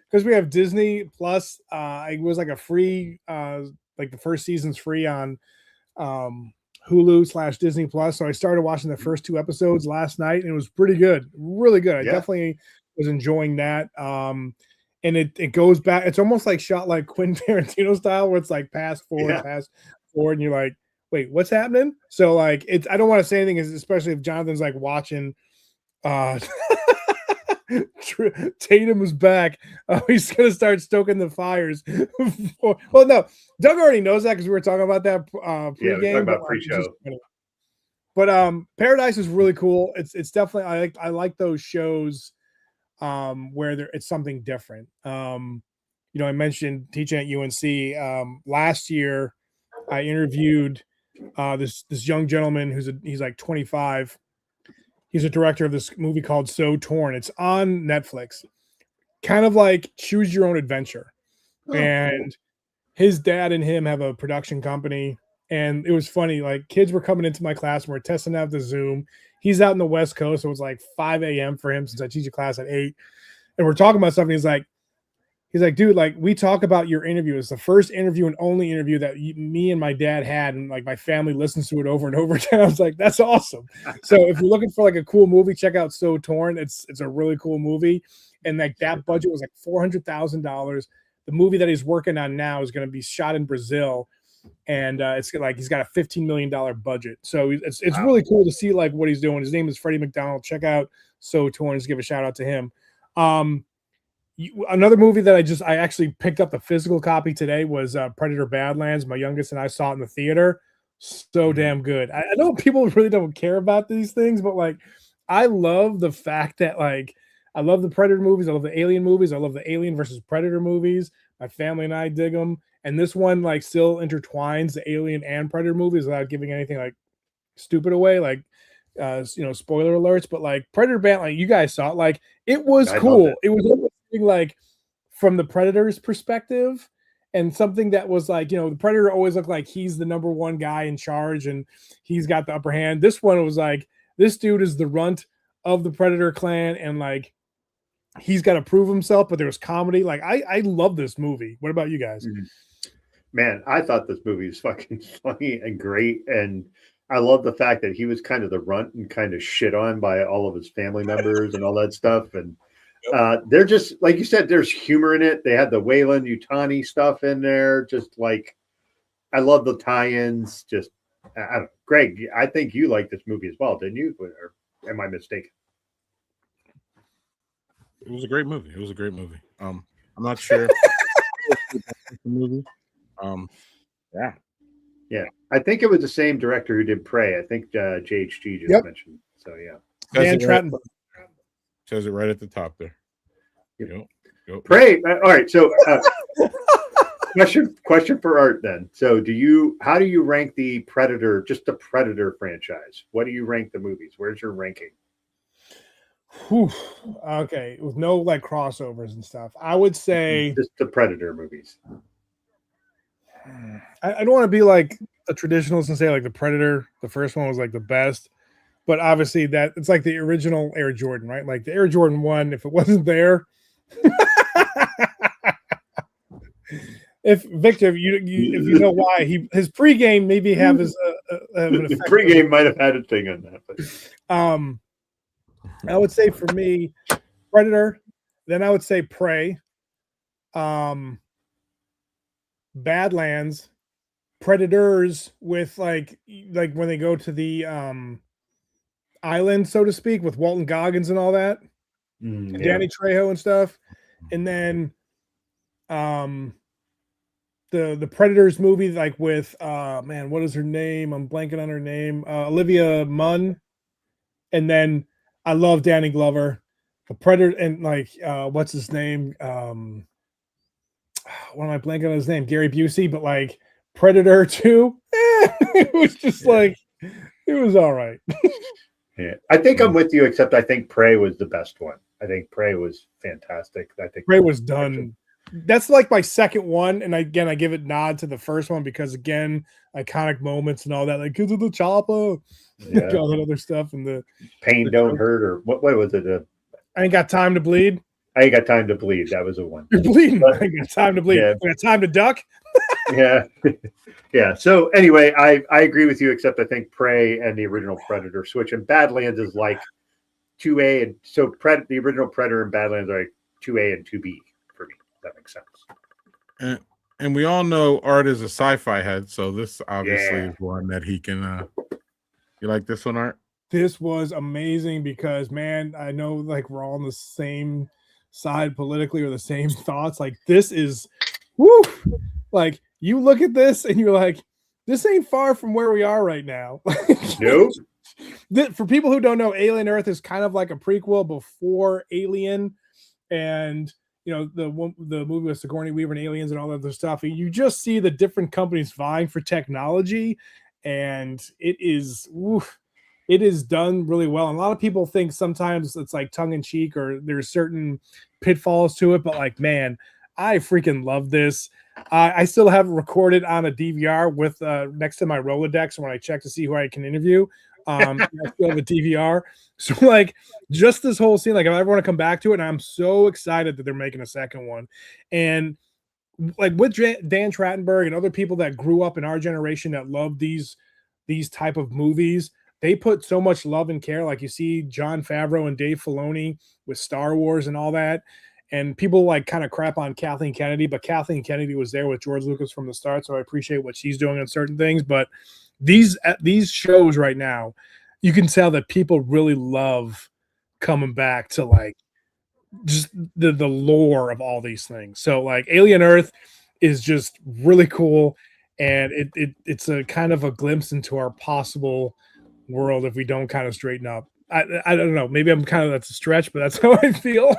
because we have Disney Plus. It was like a free, like the first season's free on Hulu / Disney Plus. So I started watching the first 2 episodes last night, and it was pretty good, really good. I definitely was enjoying that. And it goes back. It's almost like shot like Quentin Tarantino style, where it's like past forward, and you're like, wait, what's happening? So like, it's, I don't want to say anything, especially if Jonathan's like watching. Tatum is back. He's gonna start stoking the fires. Well, no, Doug already knows that because we were talking about that pre-game. We're talking about pre-show. But Paradise is really cool. It's definitely I like those shows where it's something different. I mentioned teaching at UNC last year. I interviewed this young gentleman he's like 25. He's a director of this movie called So Torn. It's on Netflix. Kind of like Choose Your Own Adventure. And his dad and him have a production company. And it was funny. Like, kids were coming into my class and we're testing out the Zoom. He's out in the West Coast, so it was like 5 a.m. for him since I teach a class at 8. And we're talking about something. He's like, dude, like, we talk about your interview. It's the first interview and only interview that me and my dad had, and like my family listens to it over and over again. I was like, that's awesome. So if you're looking for like a cool movie, check out So Torn. It's a really cool movie, and like that budget was like $400,000. The movie that he's working on now is going to be shot in Brazil, and it's like he's got a $15 million budget. So it's really cool to see like what he's doing. His name is Freddie McDonald. Check out So Torn. Just give a shout out to him. Another movie that I actually picked up the physical copy today was Predator Badlands. My youngest and I saw it in the theater. So damn good. I know people really don't care about these things, but like, I love the fact that like, I love the Predator movies. I love the Alien movies. I love the Alien versus Predator movies. My family and I dig them. And this one like still intertwines the Alien and Predator movies without giving anything like stupid away. Like, spoiler alerts, but like Predator Badlands, like you guys saw it, like it was cool. It was like from the Predator's perspective, and something that was like, the Predator always looked like he's the number one guy in charge and he's got the upper hand. This one was like, this dude is the runt of the Predator clan, and like he's got to prove himself, but there was comedy. Like I love this movie. What about you guys? Man, I thought this movie was fucking funny and great, and I love the fact that he was kind of the runt and kind of shit on by all of his family members and all that stuff. And they're just, like you said, there's humor in it. They had the Wayland Yutani stuff in there. Just like, I love the tie-ins. Just, I don't know. Greg, I think you liked this movie as well, didn't you? Or am I mistaken? It was a great movie. I'm not sure. movie. Yeah. I think it was the same director who did Prey. I think JHG just mentioned. So yeah. Dan Trachtenberg. Says it right at the top there. Yep. Prey. All right. So question for Art then. So how do you rank the Predator, just the Predator franchise? What do you rank the movies? Where's your ranking? Okay. With no like crossovers and stuff, I would say just the Predator movies. I don't want to be like a traditionalist and say like the Predator, the first one was like the best, but obviously that it's like the original Air Jordan, right? Like the Air Jordan 1, if it wasn't there, if Victor, if you know why his pregame maybe have his The pregame might have had a thing on that, but I would say for me, Predator. Then I would say Prey. Badlands, Predators with like when they go to the island, so to speak, with Walton Goggins and all that, and Danny Trejo and stuff, and then the Predators movie, like with man, what is her name? I'm blanking on her name. Olivia Munn, and then I love Danny Glover, the Predator, and like what's his name? What am I blanking on his name? Gary Busey, but like Predator 2, it was just like it was all right. Yeah, I think I'm with you, except I think Prey was the best one. I think Prey was fantastic. I think Prey was done. That's like my second one, and again, I give it nod to the first one because again, iconic moments and all that, like kids of the chopper, all that other stuff, and the pain don't hurt, or what was it? I ain't got time to bleed. I ain't got time to bleed. That was the one. You're bleeding. I ain't got time to bleed. Yeah. I got time to duck. Yeah. Yeah. So anyway, I agree with you, except I think Prey and the original Predator switch, and Badlands is like 2A, and so the original Predator and Badlands are like 2A and 2B for me. If that makes sense. And we all know Art is a sci-fi head, so this obviously is one that he can. You like this one, Art? This was amazing because, man, I know like we're all on the same side politically or the same thoughts. Like this is, woo! Like you look at this and you're like, this ain't far from where we are right now. Nope. For people who don't know, Alien Earth is kind of like a prequel before Alien, and you know the movie with Sigourney Weaver and aliens and all that other stuff. And you just see the different companies vying for technology, and it is done really well. And a lot of people think sometimes it's like tongue in cheek or there's certain pitfalls to it, but like, man, I freaking love this. I still have it recorded on a DVR with next to my Rolodex when I check to see who I can interview. I still have a DVR. So like just this whole scene, like if I ever want to come back to it, and I'm so excited that they're making a second one. And like with Dan Trachtenberg and other people that grew up in our generation that love these type of movies, they put so much love and care. Like you see Jon Favreau and Dave Filoni with Star Wars and all that. And people like kind of crap on Kathleen Kennedy, but Kathleen Kennedy was there with George Lucas from the start. So I appreciate what she's doing on certain things. But these shows right now, you can tell that people really love coming back to like just the lore of all these things. So like Alien Earth is just really cool. And it's a kind of a glimpse into our possible world if we don't kind of straighten up. I don't know. Maybe that's a stretch, but that's how I feel.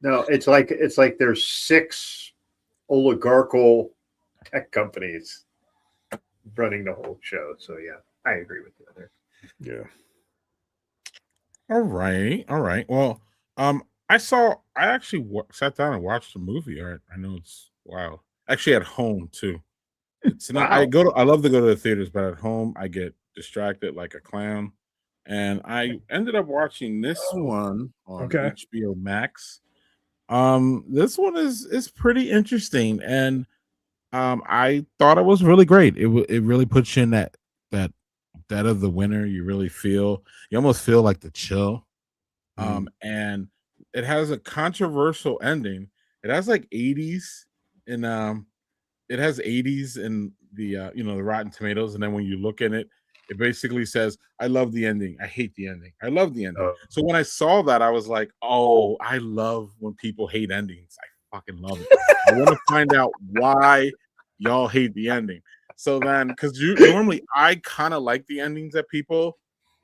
No, it's like there's 6 oligarchical tech companies running the whole show. So yeah, I agree with you there. Yeah. All right. Well, I actually sat down and watched the movie. Art. I know it's wow. Actually, at home too. It's not. Wow. I love to go to the theaters, but at home I get distracted like a clown. And I ended up watching this one on HBO Max. This one is pretty interesting, and I thought it was really great. It really puts you in that dead of the winter. You almost feel like the chill. And it has a controversial ending. It has like 80s and it has 80s in the the Rotten Tomatoes, and then when you look in it, it basically says, I love the ending, I hate the ending, I love the ending. So when I saw that, I was like, oh, I love when people hate endings. I fucking love it. I want to find out why y'all hate the ending. So then, because normally I kind of like the endings that people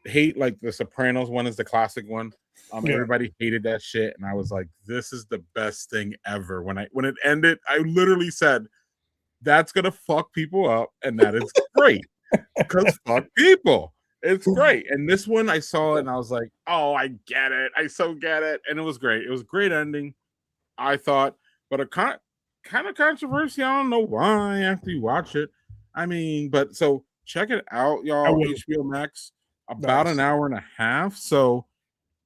hate, like the Sopranos one is the classic one. Everybody hated that shit, and I was like, this is the best thing ever. When it ended, I literally said, that's gonna fuck people up, and that is great. Because fuck people. It's great. And this one I saw it and I was like, oh, I get it. I so get it. And it was great. It was a great ending, I thought, but a kind of controversy. I don't know why after you watch it. I mean, but so check it out, y'all. HBO Max, about an hour and a half. So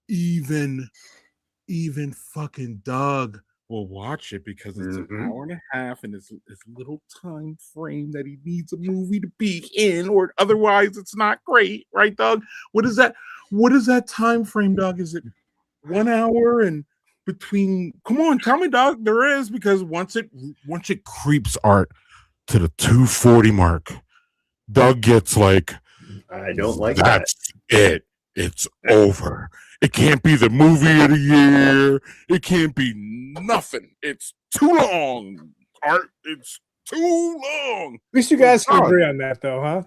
even fucking Doug will watch it because it's an Mhm. hour and a half and it's little time frame that he needs a movie to be in, or otherwise it's not great, right, Doug? What is that? What is that time frame, Doug? Is it 1 hour and between? Come on, tell me, Doug. There is, because once it creeps Art to the 240 mark, Doug gets like, I don't like that. that's it. It's over. It can't be the movie of the year. It can't be nothing. It's too long. Art, it's too long. At least you guys can agree on that, though, huh?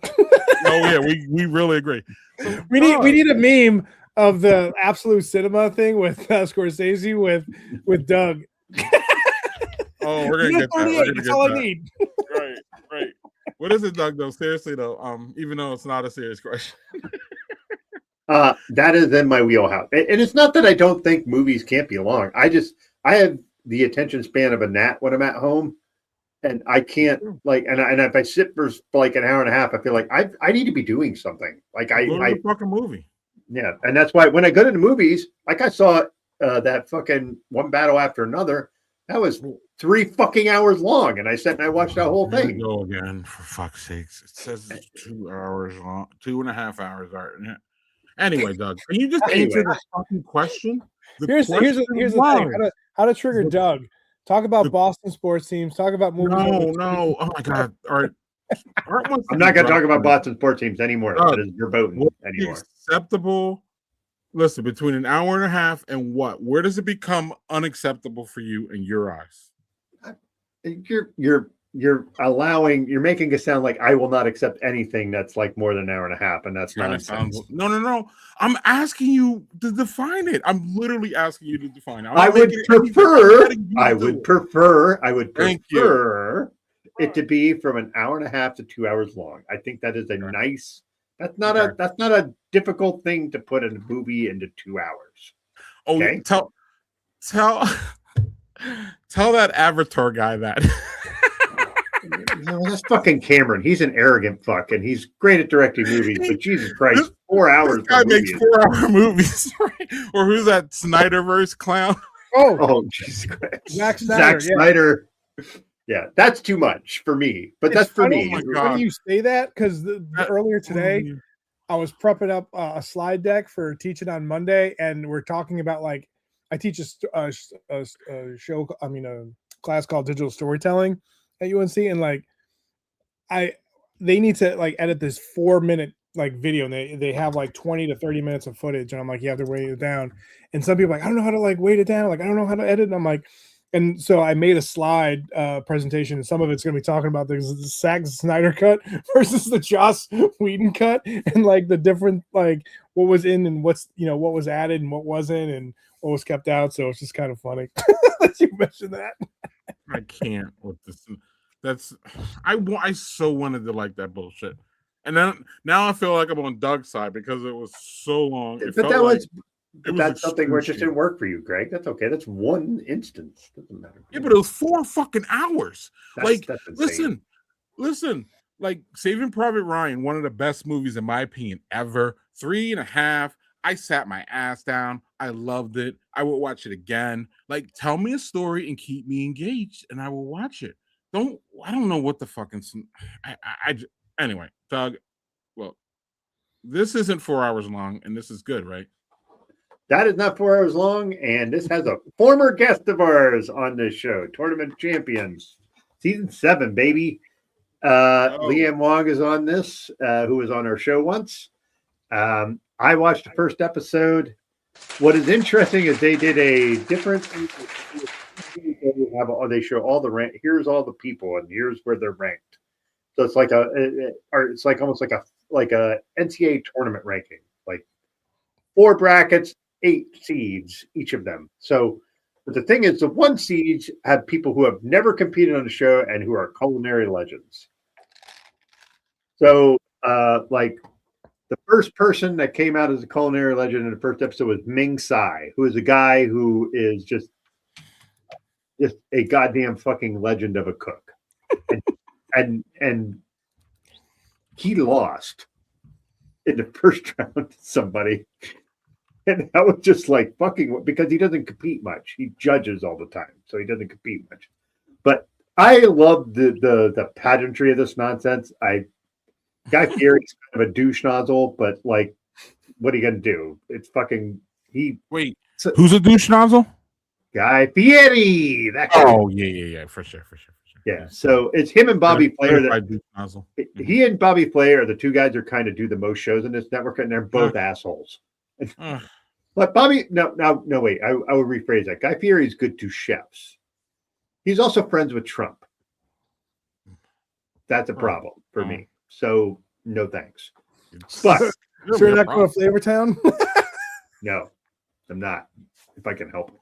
Oh yeah, we really agree. So, we need a meme of the absolute cinema thing with Scorsese with Doug. Oh, we're gonna get that. We're gonna That's get all that. I need. Right. What is it, Doug? Though, seriously though, even though it's not a serious question. That is in my wheelhouse, and it's not that I don't think movies can't be long. I have the attention span of a gnat when I'm at home, and I can't and if I sit for like an hour and a half, I feel like I need to be doing something. Like Go to the fucking movie. Yeah, and that's why when I go to the movies, like I saw that fucking One Battle After Another, that was 3 fucking hours long, and I sat and I watched that whole Here we thing. go again, for fuck's sakes. It says it's 2 hours long, 2.5 hours. Art. Anyway, Doug, can you just answer the fucking question? Here's the thing. How to trigger Doug. Talk about Boston sports teams. Talk about movies. No. Oh my God. Art wants I'm not going to talk about Boston sports teams anymore. That is verboten anymore. Acceptable. Listen, between an hour and a half and what? Where does it become unacceptable for you in your eyes? You're making it sound like I will not accept anything that's like more than an hour and a half, and that's nonsense. No. I'm asking you to define it. I'm literally asking you to define it. I would prefer it to be from an hour and a half to 2 hours long. I think that is a nice. That's not a difficult thing to put a movie into 2 hours. Okay? Oh, tell that Avatar guy that. No, that's fucking Cameron. He's an arrogant fuck, and he's great at directing movies. But Jesus Christ, 4 hours. This guy makes 4-hour movies, right? Or who's that Snyderverse clown? Oh, Jesus Christ, Zack Snyder. Yeah, that's too much for me. But that's for me. When you say that, because earlier today, I was prepping up a slide deck for teaching on Monday, and we're talking about I teach a class called digital storytelling at UNC, and they need to edit this 4-minute video, and they have 20 to 30 minutes of footage, and I'm like, you have to weight it down. And some people are like, I don't know how to weight it down, I don't know how to edit. And I'm like, and so I made a slide presentation, and some of it's going to be talking about the Zack Snyder cut versus the Joss Whedon cut, and the different what was in and what was added and what wasn't, and what was kept out. So it's just kind of funny that you mentioned that. I can't with this. I so wanted to like that bullshit, and then now I feel like I'm on Doug's side because it was so long. That's something where it just didn't work for you, Greg. That's okay. That's one instance. Doesn't matter. Yeah, but it was 4 fucking hours. That's Listen. Saving Private Ryan, one of the best movies in my opinion ever. 3.5. I sat my ass down. I loved it. I will watch it again. Tell me a story and keep me engaged, and I will watch it. I don't know what the fucking. Anyway, Doug. Well, this isn't 4 hours long, and this is good, right? That is not 4 hours long, and this has a former guest of ours on this show, Tournament Champions, Season 7, baby. Leanne Wong is on this, who was on our show once. I watched the first episode. What is interesting is they did a different. They show all the rank. Here's all the people, and here's where they're ranked. So it's almost like a NCAA tournament ranking, 4 brackets, 8 seeds, each of them. So, but the thing is, the 1 seeds have people who have never competed on the show and who are culinary legends. So, the first person that came out as a culinary legend in the first episode was Ming Tsai, who is a guy who is just a goddamn fucking legend of a cook, and he lost in the first round to somebody. And that was just like fucking, because he doesn't compete much. He judges all the time, so he doesn't compete much. But I love the pageantry of this nonsense. Guy Fieri's kind of a douche nozzle, but like, what are you gonna do? It's fucking Wait, who's a douche nozzle? Guy Fieri. That guy. Oh yeah, for sure. Yeah. So it's him and Bobby Flay. He and Bobby Flay are the two guys who kind of do the most shows in this network, and they're both assholes. But Bobby, no, wait. I will rephrase that. Guy Fieri is good to chefs. He's also friends with Trump. That's a problem for me. So no thanks. But so you're not going to Flavor Town? No, I'm not. If I can help it.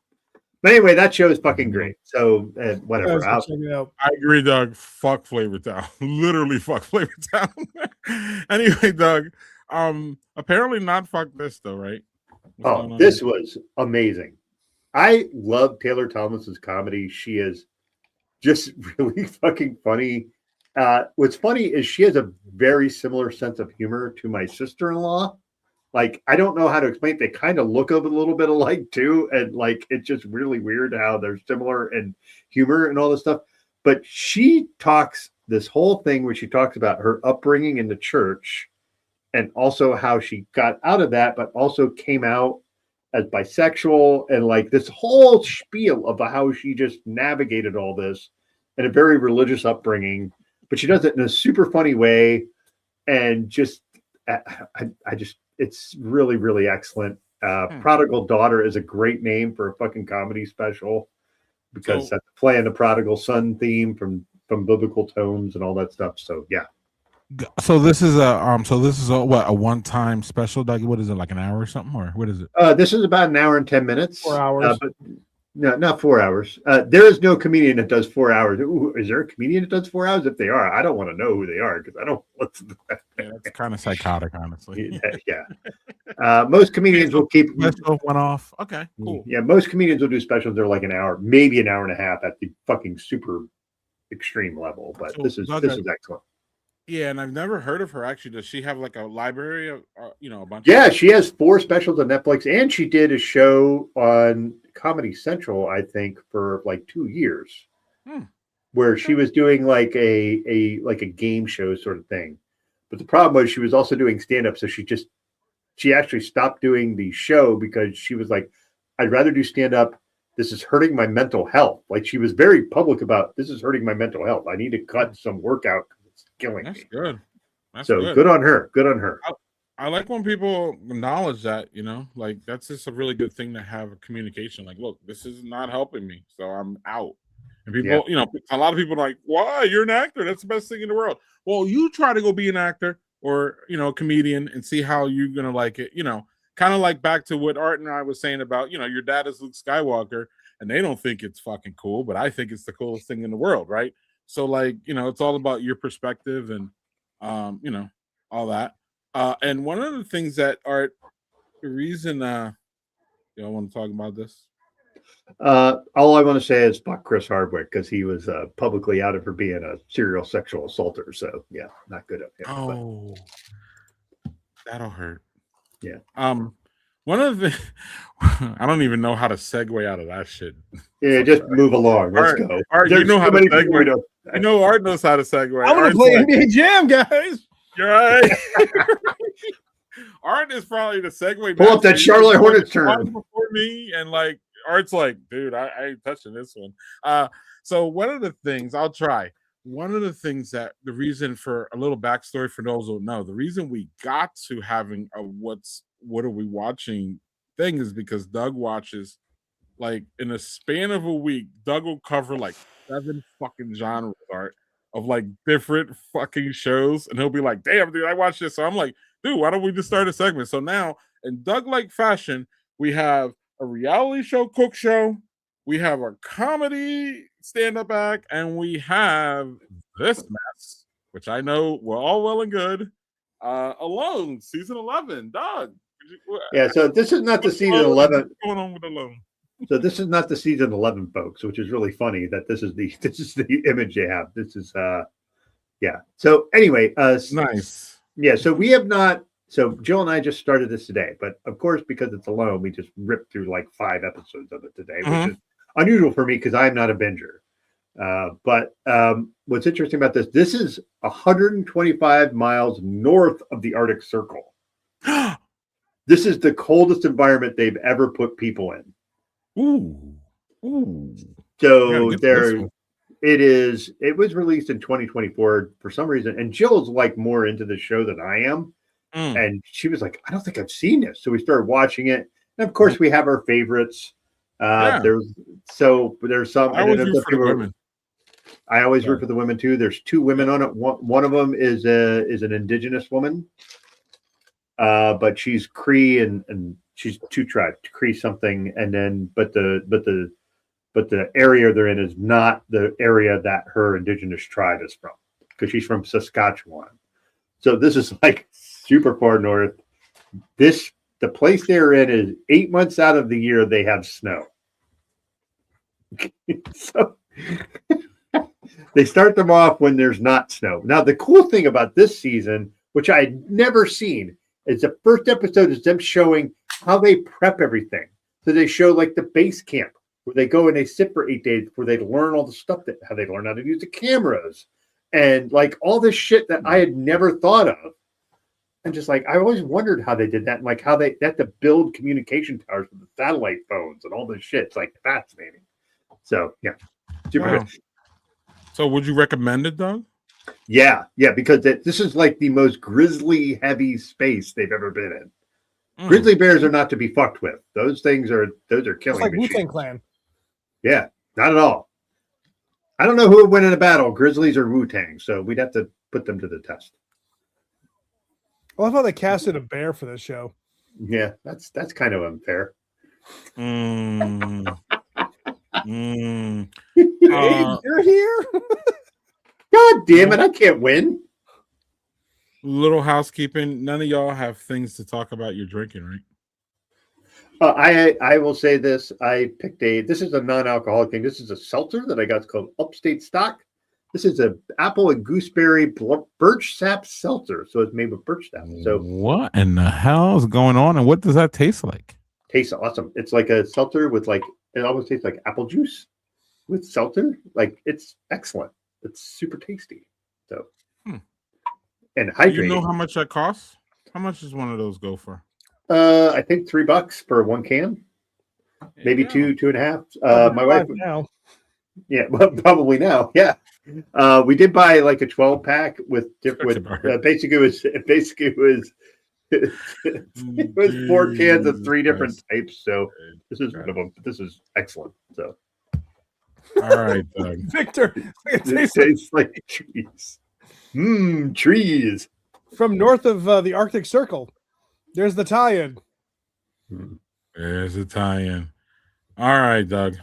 But anyway, that show is fucking great. So whatever. I agree, Doug. Fuck Flavor Town. Literally fuck Flavor Town. Anyway, Doug. Apparently not fuck this though, right? This was amazing. I love Taylor Thomas's comedy. She is just really fucking funny. What's funny is she has a very similar sense of humor to my sister-in-law. Like, I don't know how to explain it. They kind of look a little bit alike too. And like, it's just really weird how they're similar in humor and all this stuff. But she talks this whole thing where she talks about her upbringing in the church and also how she got out of that, but also came out as bisexual, and like this whole spiel of how she just navigated all this in a very religious upbringing, but she does it in a super funny way. And just, it's really, really excellent. Prodigal Daughter is a great name for a fucking comedy special, because that's playing the prodigal son theme from biblical tomes and all that stuff. So yeah. So this is a what, a one-time special, Doug? What is it, like an hour or something, or what is it? This is about an hour and 10 minutes. 4 hours. But no, not 4 hours. There is no comedian that does 4 hours. Ooh, is there a comedian that does 4 hours? If they are, I don't want to know who they are, because I don't listen to that. Yeah, that's kind of psychotic, honestly. Yeah. Most comedians will keep one off. Okay, cool. Yeah, most comedians will do specials. They're like an hour, maybe an hour and a half at the fucking super extreme level. But this is excellent. Yeah, and I've never heard of her actually. Does she have like a library of, a bunch? Yeah, she has 4 specials on Netflix, and she did a show on Comedy Central, I think, for like 2 years, where she was doing like a game show sort of thing. But the problem was she was also doing stand-up, so she actually stopped doing the show because she was like, I'd rather do stand-up. This is hurting my mental health. Like, she was very public about, this is hurting my mental health. I need to cut some workout. Killing That's me. Good. That's so good on her. Good on her. I like when people acknowledge that, like that's just a really good thing to have a communication. Like, look, this is not helping me, so I'm out. And people, a lot of people are like, why? You're an actor. That's the best thing in the world. Well, you try to go be an actor or, a comedian and see how you're going to like it, kind of like back to what Art and I was saying about, your dad is Luke Skywalker and they don't think it's fucking cool, but I think it's the coolest thing in the world. Right. So like, it's all about your perspective and, all that. And one of the things that Art, the reason, y'all want to talk about this? All I want to say is fuck Chris Hardwick, because he was publicly outed for being a serial sexual assaulter. So yeah, not good of him. Oh, that'll hurt. Yeah. One of the I don't even know how to segue out of that shit. Yeah, just move along. Let's go. Art, you know how to segue. Art knows how to segue. I'm gonna play NBA Jam, guys. Right. Art is probably the segue. Pull up that Charlotte Hornets turn before me, and like Art's like, dude, I ain't touching this one. So one of the things I'll try. One of the things that the reason for a little backstory for those who don't know, the reason we got to having a what are we watching thing is because Doug watches, like, in a span of a week, Doug will cover like 7 fucking genres, Art, of like different fucking shows, and he'll be like, damn, dude, I watched this. So I'm like, dude, why don't we just start a segment? So now in Doug like fashion, we have a reality show cook show, we have a comedy stand-up act, and we have this mess, which I know we're all well and good. Alone, season 11. Doug. Yeah, so this is not the season 11. What's going on with Alone? So this is not the season 11, folks, which is really funny that this is the image they have. This is yeah. So anyway, nice. Yeah, so we have not So Jill and I just started this today, but of course, because it's alone, we just ripped through like 5 episodes of it today, which is unusual for me because I'm not a binger. But what's interesting about this is 125 miles north of the Arctic Circle. This is the coldest environment they've ever put people in. Ooh. So it was released in 2024 for some reason. And Jill's like more into the show than I am. And she was like, I don't think I've seen this. So we started watching it. And of course we have our favorites. There's some. I always root for the women. I always root for the women too. There's 2 women on it. One of them is an indigenous woman. But she's Cree and she's 2 tribes, Cree something, and then but the area they're in is not the area that her indigenous tribe is from, because she's from Saskatchewan. So this is like super far north. The place they're in is 8 months out of the year they have snow. So they start them off when there's not snow. Now the cool thing about this season, which I had never seen, is the first episode is them showing how they prep everything. So they show like the base camp where they go and they sit for 8 days before they learn all the stuff how they learn how to use the cameras and like all this shit that I had never thought of. And just like, I always wondered how they did that. And like how they had to build communication towers with the satellite phones and all this shit. It's like fascinating. So yeah, super good. So would you recommend it, Doug? Yeah, because this is like the most grizzly heavy space they've ever been in. Grizzly bears are not to be fucked with. Those are killing. It's like Wu-Tang Clan. Yeah, not at all. I don't know who would win in a battle, Grizzlies or Wu-Tang. So we'd have to put them to the test. I love how they casted a bear for this show. Yeah, that's kind of unfair. You're here. God damn it! I can't win. Little housekeeping. None of y'all have things to talk about your drinking, right? I will say this. I picked this is a non-alcoholic thing. This is a seltzer that I got. It's called Upstate Stock. This is a apple and gooseberry birch sap seltzer. So it's made with birch sap. So what in the hell is going on? And what does that taste like? Tastes awesome. It's like a seltzer with like, it almost tastes like apple juice with seltzer. Like it's excellent. It's super tasty. So and hydrating. Do you know how much that costs? How much does one of those go for? I think $3 for 1 can. Maybe 2.5. My wife now. Yeah, well, probably now. Yeah. We did buy like a 12-pack with basically it was 4 cans of 3 different types. So this is one of them. This is excellent. So all right, Doug. Victor, it tastes like trees. Trees. From north of the Arctic Circle. There's the tie-in. There's the tie-in. All right, Doug.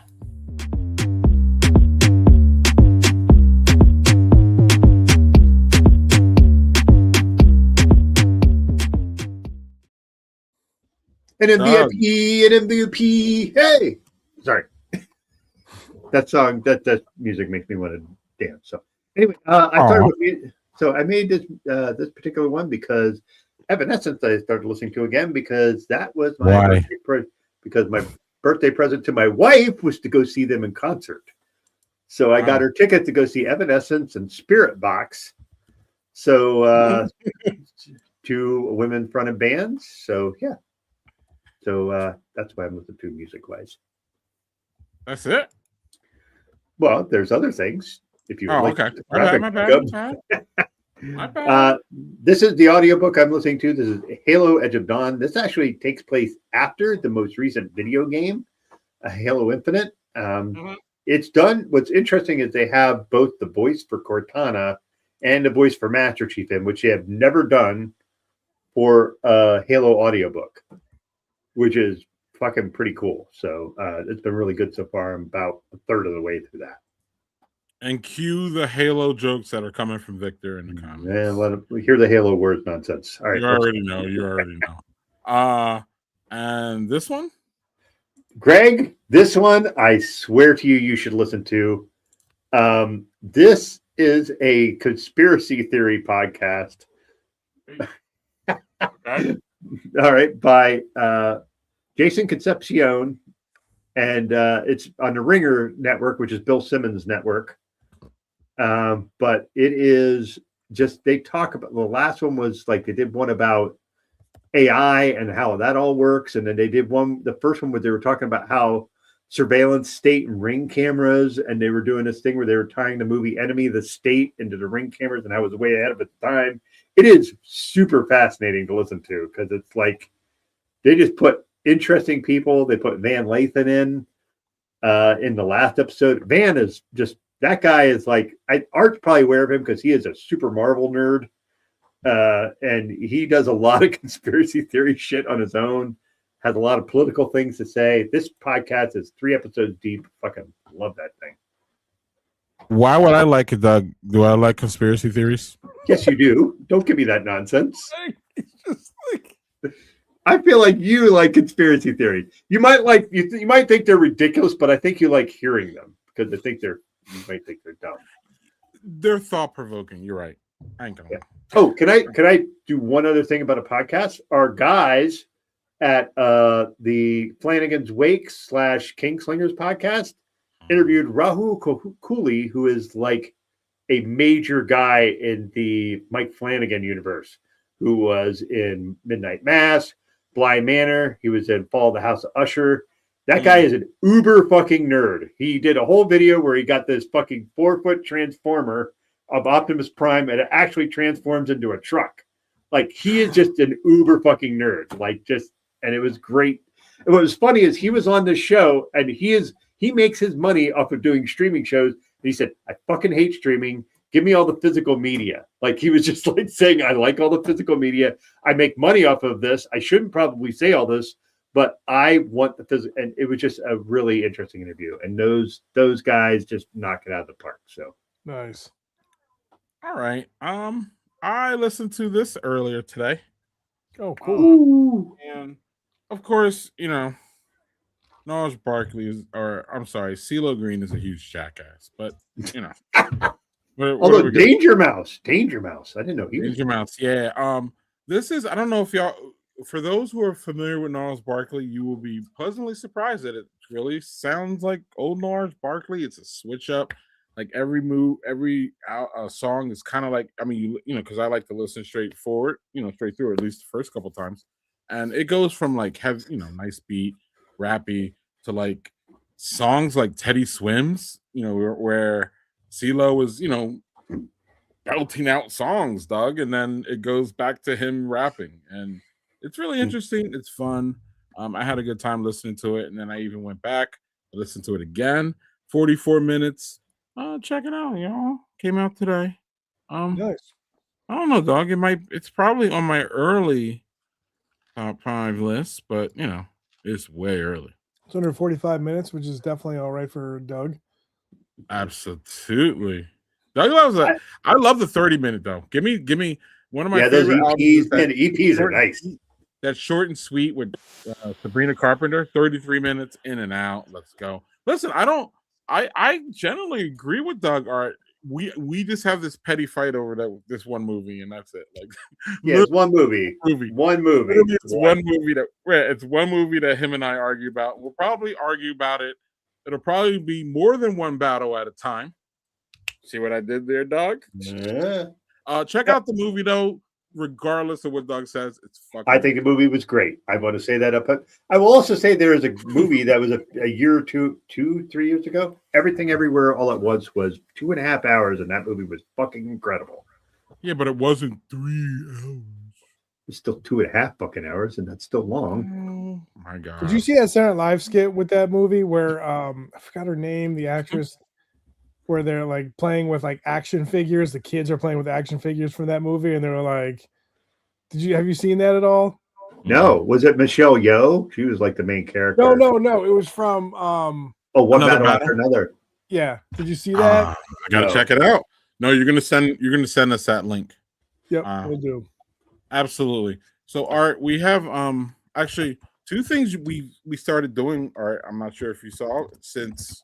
An MVP. Hey, sorry. That song, that music makes me want to dance. So anyway, I made this this particular one because Evanescence I started listening to again because that was my birthday present to my wife was to go see them in concert. So I got her ticket to go see Evanescence and Spirit Box. So 2 women fronted bands. So yeah. So that's why I'm listening to music wise. That's it. Well, there's other things. If you like okay. My bad. This is the audiobook I'm listening to. This is Halo Edge of Dawn. This actually takes place after the most recent video game, Halo Infinite. It's done. What's interesting is they have both the voice for Cortana and the voice for Master Chief in, which they have never done for a Halo audiobook, which is fucking pretty cool. So it's been really good so far. I'm about a third of the way through that. And cue the Halo jokes that are coming from Victor in the comments. And let him hear the Halo words nonsense. All right. You already know. And this one? Greg, this one, I swear to you, you should listen to. This is a conspiracy theory podcast. Okay. All right, by Jason Concepcion, and it's on the Ringer network, which is Bill Simmons' network. But it is just, they talk about, the last one was like, they did one about AI and how that all works, and then they did one, the first one where they were talking about how surveillance state and ring cameras, and they were doing this thing where they were tying the movie Enemy of the State into the ring cameras and how it was way ahead of its time. It is super fascinating to listen to, because it's like they just put interesting people. They put Van Lathan in the last episode. Van is just, that guy is like, Art's probably aware of him because he is a super Marvel nerd. And he does a lot of conspiracy theory shit on his own, has a lot of political things to say. This podcast is 3 episodes deep. Fucking love that thing. Why would I like it, Doug? Do I like conspiracy theories? Yes, you do. Don't give me that nonsense. It's just like, I feel like you like conspiracy theories. You might like, you might think they're ridiculous, but I think you like hearing them because I think you might think they're dumb. They're thought provoking. You're right. I ain't gonna. Yeah. Oh, can I do one other thing about a podcast? Our guys at the Flanagan's Wake / Kingslingers podcast interviewed Rahul Cooley, who is like a major guy in the Mike Flanagan universe, who was in Midnight Mass, Bly Manor. He was in Fall of the House of Usher. That guy is an uber fucking nerd. He did a whole video where he got this fucking 4-foot transformer of Optimus Prime, and it actually transforms into a truck. Like, he is just an uber fucking nerd. Like, just, and it was great. And what was funny is he was on this show, and he makes his money off of doing streaming shows. And he said, I fucking hate streaming. Give me all the physical media. Like, he was just like saying, I like all the physical media. I make money off of this. I shouldn't probably say all this, but I want the physical. And it was just a really interesting interview. And those guys just knock it out of the park. So nice. All right. I listened to this earlier today. Oh, cool. And of course, you know, Gnarls Barkley is, or I'm sorry, CeeLo Green is a huge jackass, but you know. Although Danger Mouse. I didn't know he was Danger Mouse. Yeah. This is, I don't know if y'all, for those who are familiar with Gnarls Barkley, you will be pleasantly surprised that it really sounds like old Gnarls Barkley. It's a switch up. Like every song is kind of like, I mean, you know, because I like to listen straight forward, you know, straight through, at least the first couple times. And it goes from like, nice beat, rappy, to like songs like Teddy Swims, you know, where CeeLo was, you know, belting out songs, Doug, and then it goes back to him rapping. And it's really interesting. It's fun. I had a good time listening to it. And then I even went back, listened to it again, 44 minutes. Check it out, y'all. Came out today. Nice. I don't know, dog. It's probably on my early top 5 list, but you know, it's way early. It's under 45 minutes, which is definitely all right for Doug. Absolutely. Doug loves that. I love the 30-minute though. Give me one of my favorite EPs. Man, EPs are nice. That's short and sweet with Sabrina Carpenter. 33 minutes in and out. Let's go. Listen, I generally agree with Doug. Art. We just have this petty fight over this one movie, and that's it. Like, yeah, it's one movie. One movie. It's one movie that him and I argue about. We'll probably argue about it. It'll probably be more than one battle at a time. See what I did there, Doug? Yeah. Check out the movie though. Regardless of what Doug says, it's fucking. I think the movie was great. I want to say that up. I will also say there is a movie that was a year or 3 years ago. Everything Everywhere All at Once was 2.5 hours, and that movie was fucking incredible. Yeah, but it wasn't 3 hours. It's still 2.5 fucking hours, and that's still long. Oh my god! Did you see that Saturday Night Live skit with that movie where I forgot her name, the actress, where they're like playing with like action figures? The kids are playing with action figures from that movie, and they were like, have you seen that at all? No. Was it Michelle Yeoh? She was like the main character. No. It was from One Battle After Another. Yeah. Did you see that? I gotta check it out. No, you're gonna send us that link. Yep, we'll do. Absolutely. So Art, we have actually 2 things we started doing. Art, I'm not sure if you saw since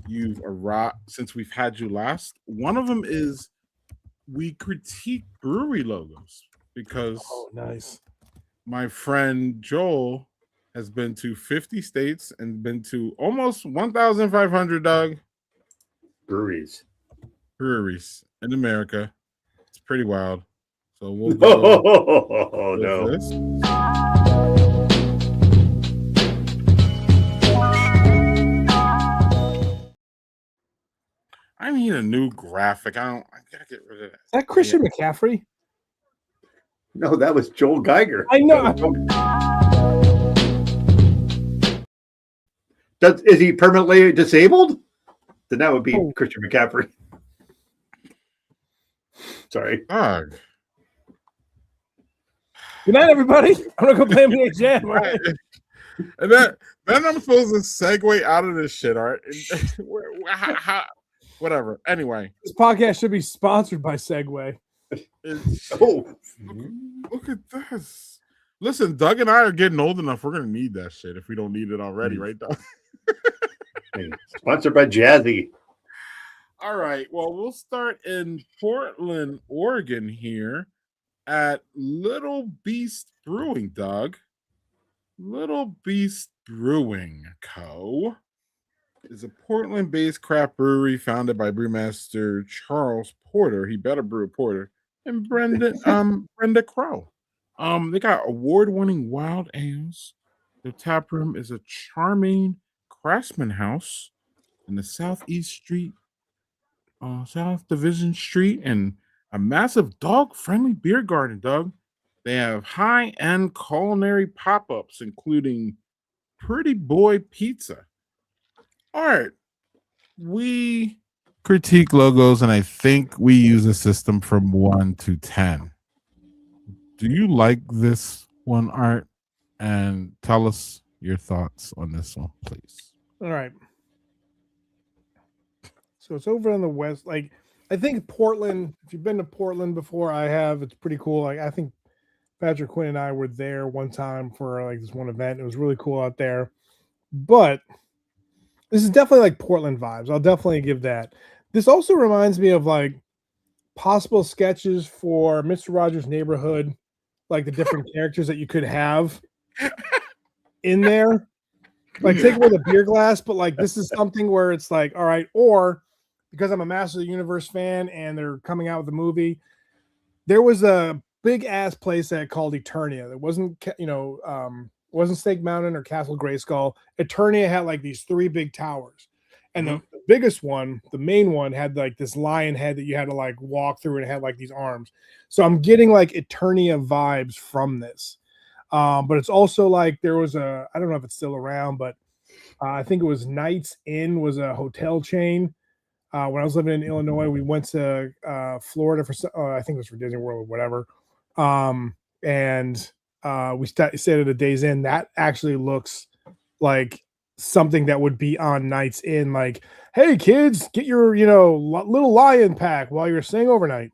you've arrived, since we've had you last. One of them is we critique brewery logos because nice. my friend Joel has been to 50 states and been to almost 1,500 breweries. breweries in America. It's pretty wild. So we'll go Oh with no. this. I need a new graphic. I gotta get rid of that. Is that Christian McCaffrey? No, that was Joel Geiger. I know. Is he permanently disabled? Then that would be Christian McCaffrey. Sorry. Dog. Good night, everybody. I'm gonna go play NBA Jam. All right. And then I'm supposed to segue out of this shit, Art. Whatever. Anyway, This podcast should be sponsored by Segway. Look at this. Listen, Doug and I are getting old enough. We're gonna need that shit if we don't need it already, right, Doug? Sponsored by Jazzy. All right. Well, we'll start in Portland, Oregon here at Little Beast Brewing, Doug. Little Beast Brewing Co. is a Portland-based craft brewery founded by brewmaster Charles Porter. He better brew a porter. And Brenda Crow. They got award-winning wild ales. Their tap room is a charming craftsman house in the South Division Street, and a massive dog-friendly beer garden, Doug. They have high-end culinary pop-ups, including Pretty Boy Pizza. All right. We critique logos, and I think we use a system from 1 to 10. Do you like this one, Art? And tell us your thoughts on this one, please. All right. So it's over on the west. Like, I think Portland, if you've been to Portland before, I have. It's pretty cool. Like, I think Patrick Quinn and I were there one time for like this one event. It was really cool out there. But this is definitely like Portland vibes. I'll definitely give that. This also reminds me of like possible sketches for Mr. Rogers' Neighborhood, like the different characters that you could have in there. Like take away the beer glass, but like this is something where it's like, all right, or because I'm a Master of the Universe fan and they're coming out with a movie, there was a big ass playset called Eternia. It wasn't, wasn't Snake Mountain or Castle Grayskull. Eternia had like these 3 big towers. And the biggest one, the main one, had like this lion head that you had to like walk through and it had like these arms. So I'm getting like Eternia vibes from this. But it's also like there was I don't know if it's still around, but I think it was Knights Inn was a hotel chain. When I was living in Illinois, we went to Florida for, I think it was for Disney World or whatever. And we stayed at a Days Inn. That actually looks like something that would be on Knights Inn. Like, hey kids, get your, little lion pack while you're staying overnight.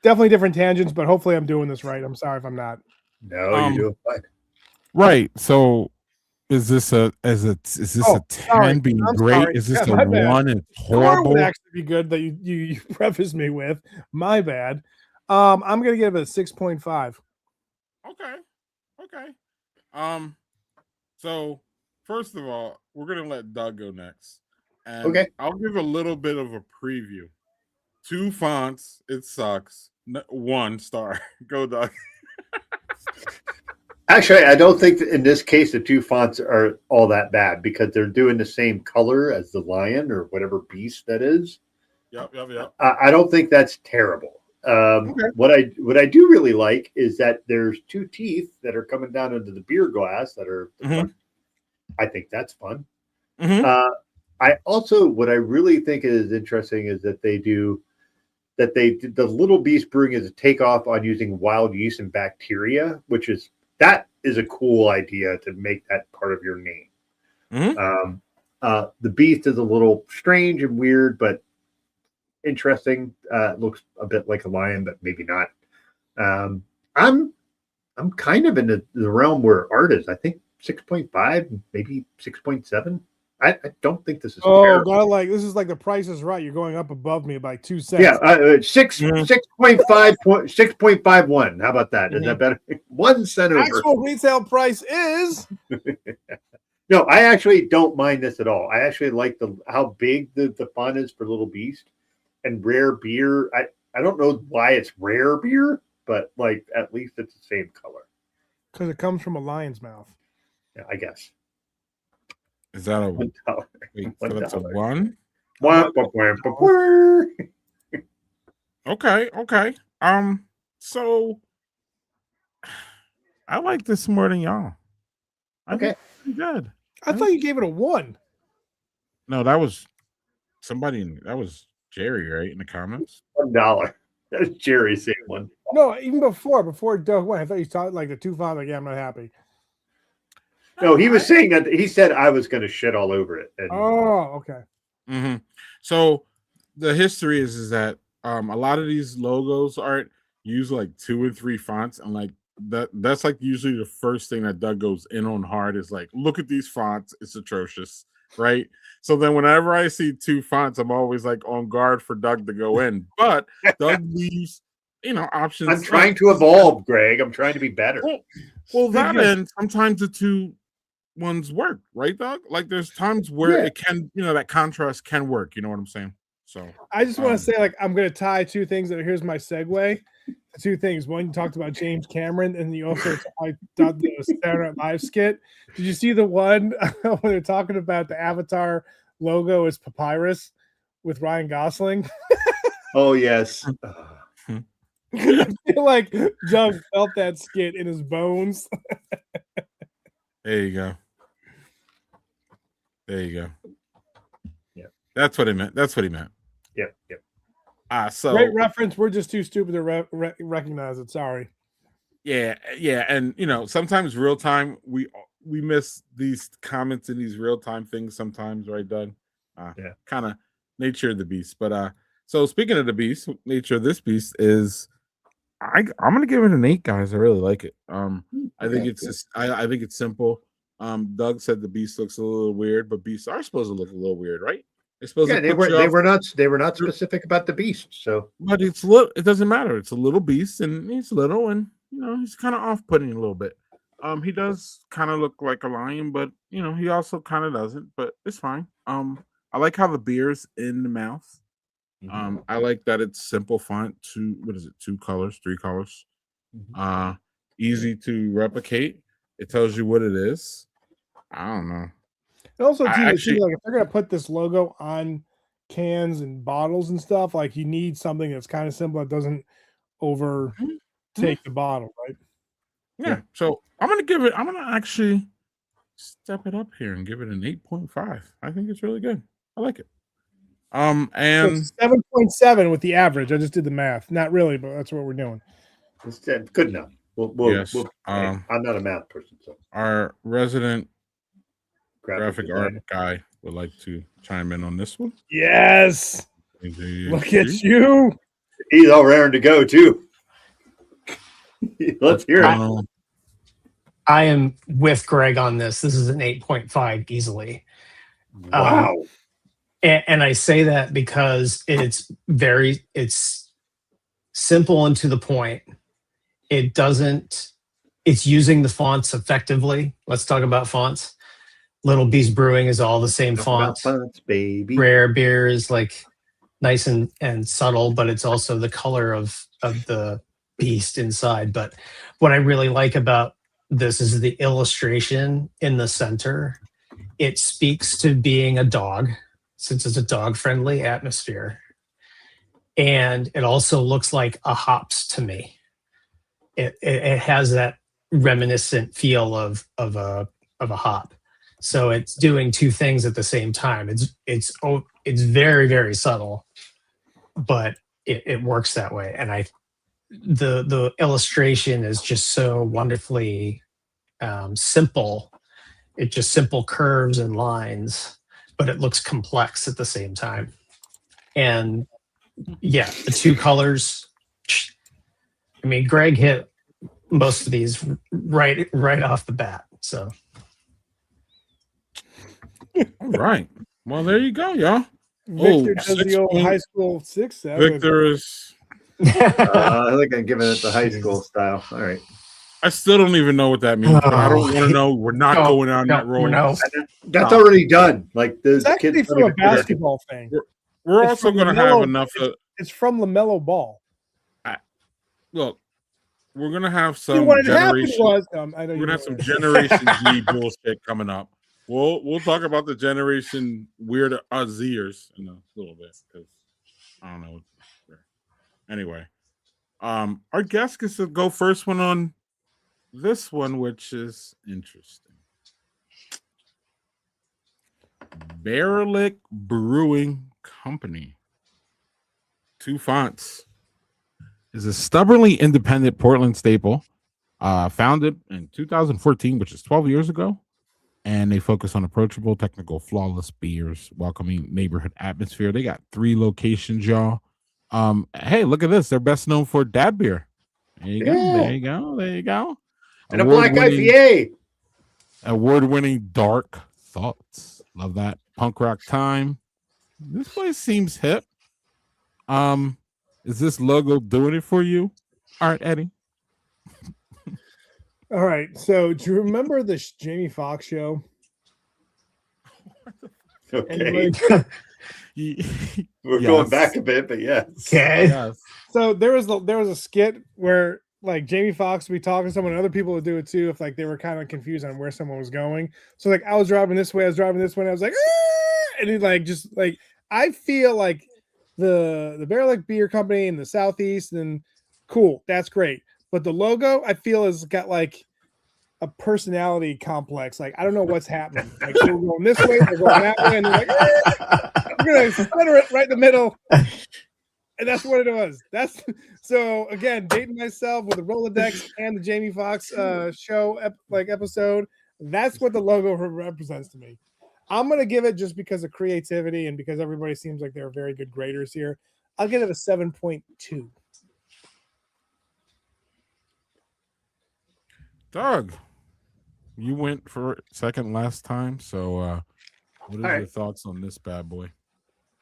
Definitely different tangents, but hopefully I'm doing this right. I'm sorry if I'm not. No, you're doing fine. Right. So is this a 10 being great? Sorry. Is this a 1 and horrible? Would actually be good that you preface me with. My bad. I'm gonna give it a 6.5. Okay. So first of all, we're gonna let Doug go next. And okay. I'll give a little bit of a preview. 2 fonts, it sucks. 1 star. Go, Doug. Actually, I don't think that in this case the 2 fonts are all that bad because they're doing the same color as the lion or whatever beast that is. Yep. I don't think that's terrible. Okay. What I do really like is that there's 2 teeth that are coming down into the beer glass that are. I think that's fun. I also what I really think is interesting is that the Little Beast Brewing is a takeoff on using wild yeast and bacteria, that is a cool idea to make that part of your name. The beast is a little strange and weird, but interesting. It looks a bit like a lion, but maybe not. I'm kind of in the realm where Art is. I think 6.5, maybe 6.7. I don't think this is. Oh, terrible. God, like this is like the Price is Right. You're going up above me by 2 cents. Yeah, 6.51. How about that? Is that better? 1 cent over. Actual retail price is. No, I actually don't mind this at all. I actually like how big the font is for Little Beast and rare beer. I don't know why it's rare beer, but like at least it's the same color. Because it comes from a lion's mouth. Yeah, I guess. Is that a $1? wait? $1. So that's a one. Okay. So I like this more than y'all. Okay, Good. I thought you gave it a 1. No, that was somebody. That was Jerry, right, in the comments. $1. That's Jerry saying one. No, even before Doug went, I thought you thought like the 2 5. Like, yeah, I'm not happy. No, he was saying that he said I was going to shit all over it. And Oh, okay. Mm-hmm. So the history is that a lot of these logos use like 2 or 3 fonts, and like that's like usually the first thing that Doug goes in on hard is like, look at these fonts, it's atrocious, right? So then whenever I see 2 fonts, I'm always like on guard for Doug to go in, but Doug leaves options. I'm trying to evolve, Greg. I'm trying to be better. Well, that and sometimes the 2 ones work, right, Doug? Like there's times where it can, that contrast can work. You know what I'm saying? So I just want to say, like, I'm going to tie 2 things. Here's my segue. 2 things. One, you talked about James Cameron, and you also I thought the Saturday Night Live skit. Did you see the one when they're talking about the Avatar logo is papyrus with Ryan Gosling? Oh yes. I feel like Doug felt that skit in his bones. There you go. Yeah, that's what he meant. Yep. So great reference. We're just too stupid to recognize it. Sorry. Yeah, and sometimes real time we miss these comments in these real time things sometimes, right, Doug? Kind of nature of the beast. But so speaking of the beast, nature of this beast is I'm gonna give it an 8, guys. I really like it. I think it's just I think it's simple. Doug said the beast looks a little weird, but beasts are supposed to look a little weird, right? They're supposed to they were not specific about the beast. So, but it's little. It doesn't matter. It's a little beast, and he's little, and he's kind of off-putting a little bit. He does kind of look like a lion, but he also kind of doesn't. But it's fine. I like how the beer's in the mouth. I like that it's simple font. 2 colors, 3 colors. Easy to replicate. It tells you what it is. I don't know. And also, too, like if they're gonna put this logo on cans and bottles and stuff, like you need something that's kind of simple that doesn't overtake the bottle, right? Yeah. So I'm gonna actually step it up here and give it an 8.5. I think it's really good. I like it. And 7.7 with the average. I just did the math. Not really, but that's what we're doing. It's good enough. Yes. I'm not a math person, so our resident graphic art guy would like to chime in on this one. Yes. Look at you. He's all raring to go too. Let's hear it. I am with Greg on this. This is an 8.5 easily. Wow. And I say that because it's simple and to the point. It's using the fonts effectively. Let's talk about fonts. Little Beast Brewing is all the same font. Fonts, baby. Rare beer is like nice and subtle, but it's also the color of the beast inside. But what I really like about this is the illustration in the center. It speaks to being a dog, since it's a dog-friendly atmosphere. And it also looks like a hops to me. It has that reminiscent feel of a hop. So it's doing 2 things at the same time. It's very, very subtle, but it works that way. And the illustration is just so wonderfully simple. It's just simple curves and lines, but it looks complex at the same time. And yeah, the 2 colors. I mean, Greg hit most of these right off the bat. So All right. Well, there you go, y'all. Victor does 6 the old point. high school 6. Victor is. I think I'm giving it the high school style. All right. I still don't even know what that means, but I don't want to know. We're not going down that road. No. That's already done. Like It's the actually kids from a basketball thing. We're It's also from going to have LaMelo- enough. It's from LaMelo Ball. Look, we're going to have See, some what had happened generation. was, I know We're you going to have some know. Generation Z bullshit coming up. We'll talk about the Generation Weird Zers in a little bit because I don't know. Anyway, our guest gets to go first one on this one, which is interesting. Barlick Brewing Company. 2 fonts. Is a stubbornly independent Portland staple, founded in 2014, which is 12 years ago. And they focus on approachable, technical, flawless beers, welcoming neighborhood atmosphere. They got 3 locations, y'all. Hey, look at this. They're best known for dad beer. There you go. There you go. There you go. And a black IPA. Award-winning Dark Thoughts. Love that. Punk rock time. This place seems hip. Is this logo doing it for you, Art Eddy? All right. So, do you remember the Jamie Foxx show? Okay. We're going back a bit, but yes. Okay. Yes. So there was a skit where like Jamie Foxx would be talking to someone, and other people would do it too if like they were kind of confused on where someone was going. So like I was driving this way, I was driving this way, and I was like, and he like just like I feel like the Barlick Beer Company in the Southeast, and cool, that's great. But the logo I feel has got like a personality complex. Like I don't know what's happening. Like we're going this way, we're going that way, and they're like, we're gonna center it right in the middle. And that's what it was. That's so again, dating myself with the Rolodex and the Jamie Foxx show episode. That's what the logo represents to me. I'm gonna give it just because of creativity and because everybody seems like they're very good graders here. I'll give it a 7.2. Doug, you went for second last time. So what are your thoughts on this bad boy?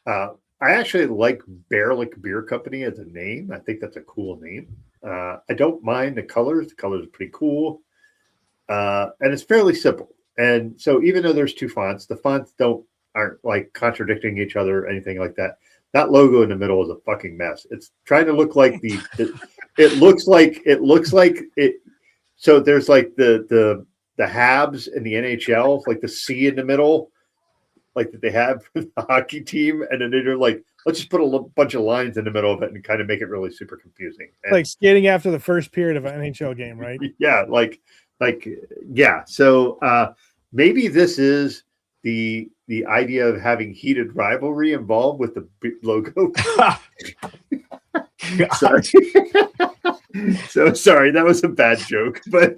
I actually like Barlick Beer Company as a name. I think that's a cool name. I don't mind the colors. The colors are pretty cool. And it's fairly simple. And so even though there's 2 fonts, the fonts aren't like contradicting each other or anything like that. That logo in the middle is a fucking mess. It's trying to look like it looks like it. So there's like the Habs in the NHL, like the C in the middle, like that they have for the hockey team, and then they're like, let's just put a bunch of lines in the middle of it and kind of make it really super confusing. And, like skating after the first period of an NHL game, right? Yeah, yeah. So maybe this is the idea of having heated rivalry involved with the logo. Sorry. So sorry, that was a bad joke, but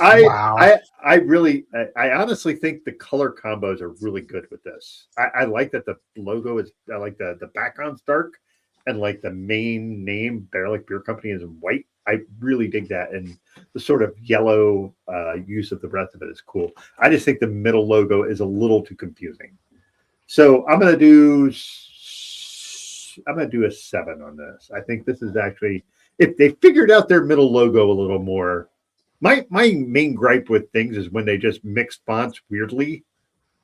I really honestly think the color combos are really good with this. I like that the logo is, I like the background's dark, and like the main name Barlick Beer Company is white. I really dig that, and the sort of yellow use of the rest of it is cool. I just think the middle logo is a little too confusing. So I'm gonna do a 7 on this. I think this is actually, if they figured out their middle logo a little more. My main gripe with things is when they just mix fonts weirdly,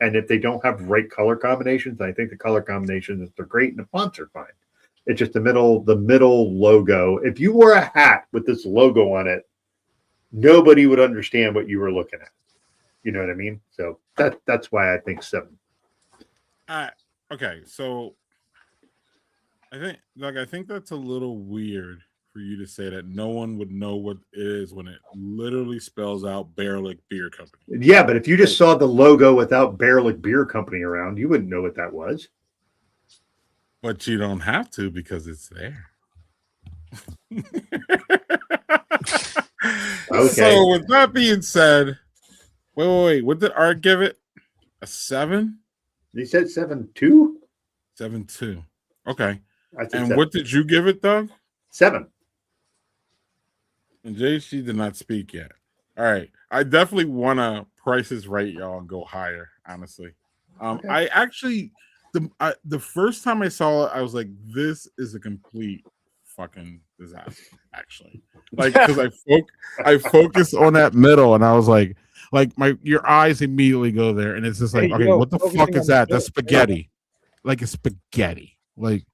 and if they don't have right color combinations. I think the color combinations are great and the fonts are fine. It's just the middle logo. If you wore a hat with this logo on it, nobody would understand what you were looking at. You know what I mean? So that's why I think 7. Okay, so I think that's a little weird for you to say that no one would know what it is when it literally spells out Barlick Beer Company. Yeah, but if you just saw the logo without Barlick Beer Company around, you wouldn't know what that was. But you don't have to because it's there. Okay. So with that being said, wait. What did Art give it? A 7? He said 7.2? 7.2. Okay. And 7. What did you give it, Doug? 7. And JC did not speak yet. All right. I definitely want to Price is Right, y'all, and go higher. Honestly, Okay. I actually the first time I saw it, I was like, "This is a complete fucking disaster." Actually, like because I focused on that middle, and I was like your eyes immediately go there, and it's just like, Hey, okay, yo, what the focusing fuck on is the that? middle. That's spaghetti, like a spaghetti, like.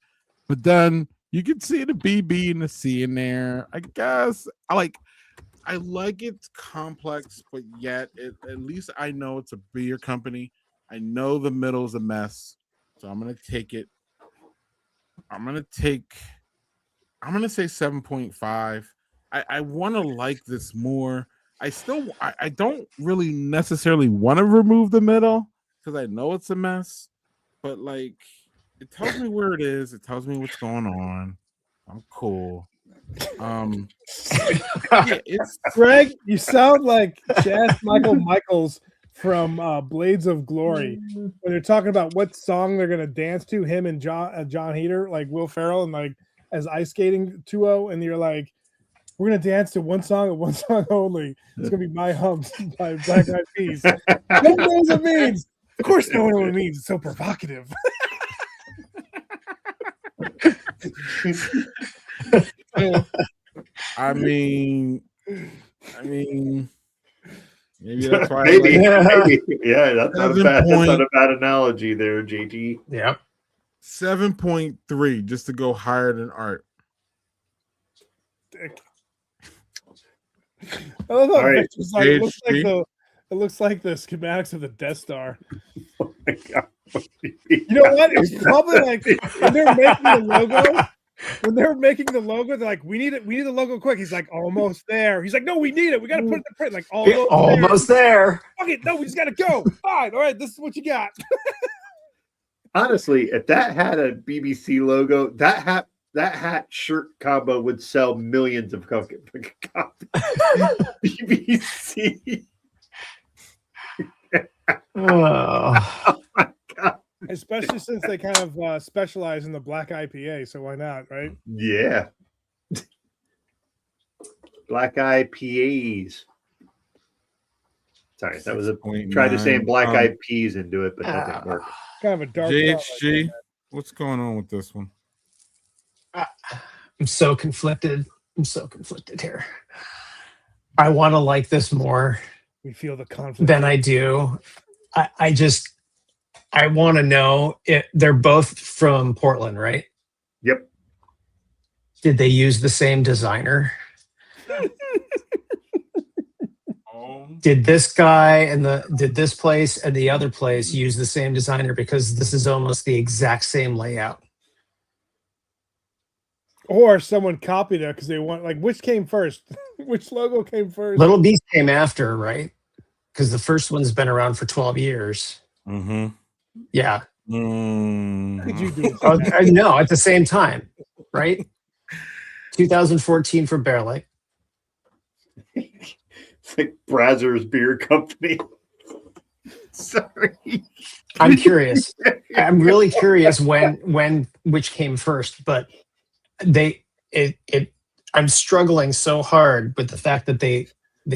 But then you can see the BB and the C in there. I guess I like it's complex, but yet at least I know it's a beer company. I know the middle's a mess, so I'm gonna take it. I'm gonna say 7.5. I want to like this more. I don't really necessarily want to remove the middle because I know it's a mess, but like it tells me where it is. It tells me what's going on. I'm cool. Yeah, it's Greg, you sound like Chas Michaels from Blades of Glory when they're talking about what song they're gonna dance to. Him and John Heater, like Will Ferrell, and like as ice skating duo, and you're like, we're gonna dance to one song and one song only. It's gonna be My Humps by Black Eyed Peas. No one knows what it means. Of course, no one knows what it means. It's so provocative. I mean, maybe that's why. Maybe, maybe. yeah, that's not a bad analogy there, JT. Yep. 7.3 just to go higher than Art. I love how right, Victor's like, it looks like the schematics of the Death Star. Oh my God. You know what? It's probably like when they're making the logo. When they're making the logo, they're like, "We need it. We need the logo quick." He's like, "Almost there." He's like, "No, we need it. We got to put it in the print." Like, almost there. Okay, no, we just got to go. Fine. All right, this is what you got. Honestly, if that had a BBC logo, that hat shirt combo would sell millions of copies. BBC. Oh. Oh my God. Especially since they kind of specialize in the black IPA, so why not, right? Yeah. Black eyed PAs. Sorry, that was a tried to say black eyed peas into it, but that didn't work. Kind of a dark. JHG, what's going on with this one? I'm so conflicted. Here. I want to like this more. We feel the conflict than I do. I want to know if they're both from Portland, right? Yep. Did they use the same designer? Did this guy and did this place and the other place use the same designer? Because this is almost the exact same layout. Or someone copied it because they want, like, which came first? Which logo came first? Little Beast came after, right? Because the first one's been around for 12 years. Mm-hmm. Yeah. What did you do? No, at the same time, right? 2014 for Bear Lake. It's like Brazzers Beer Company. Sorry. I'm curious. I'm really curious which came first, but I'm struggling so hard with the fact that they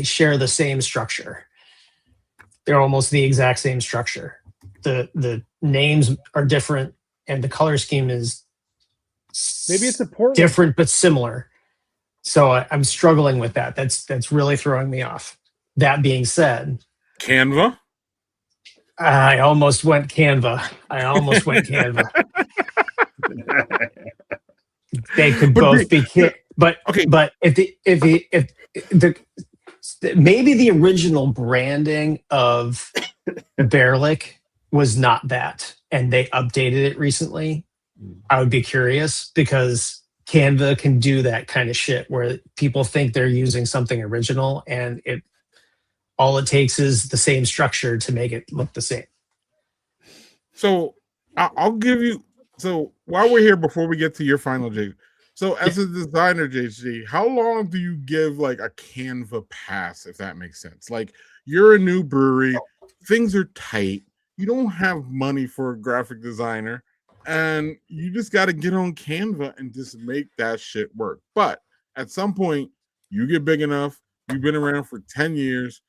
share the same structure. They're almost the exact same structure. The names are different and the color scheme is maybe it's important, different but similar. So I'm struggling with that. That's really throwing me off. That being said, Canva. I almost went Canva. They could both be, but okay. But if maybe the original branding of Bearlick was not that, and they updated it recently, I would be curious because Canva can do that kind of shit where people think they're using something original, and all it takes is the same structure to make it look the same. So I'll give you. So while we're here, before we get to your final, Jay. So as a designer, JC, how long do you give like a Canva pass, if that makes sense? Like you're a new brewery, things are tight, you don't have money for a graphic designer, and you just got to get on Canva and just make that shit work. But at some point, you get big enough, you've been around for 10 years,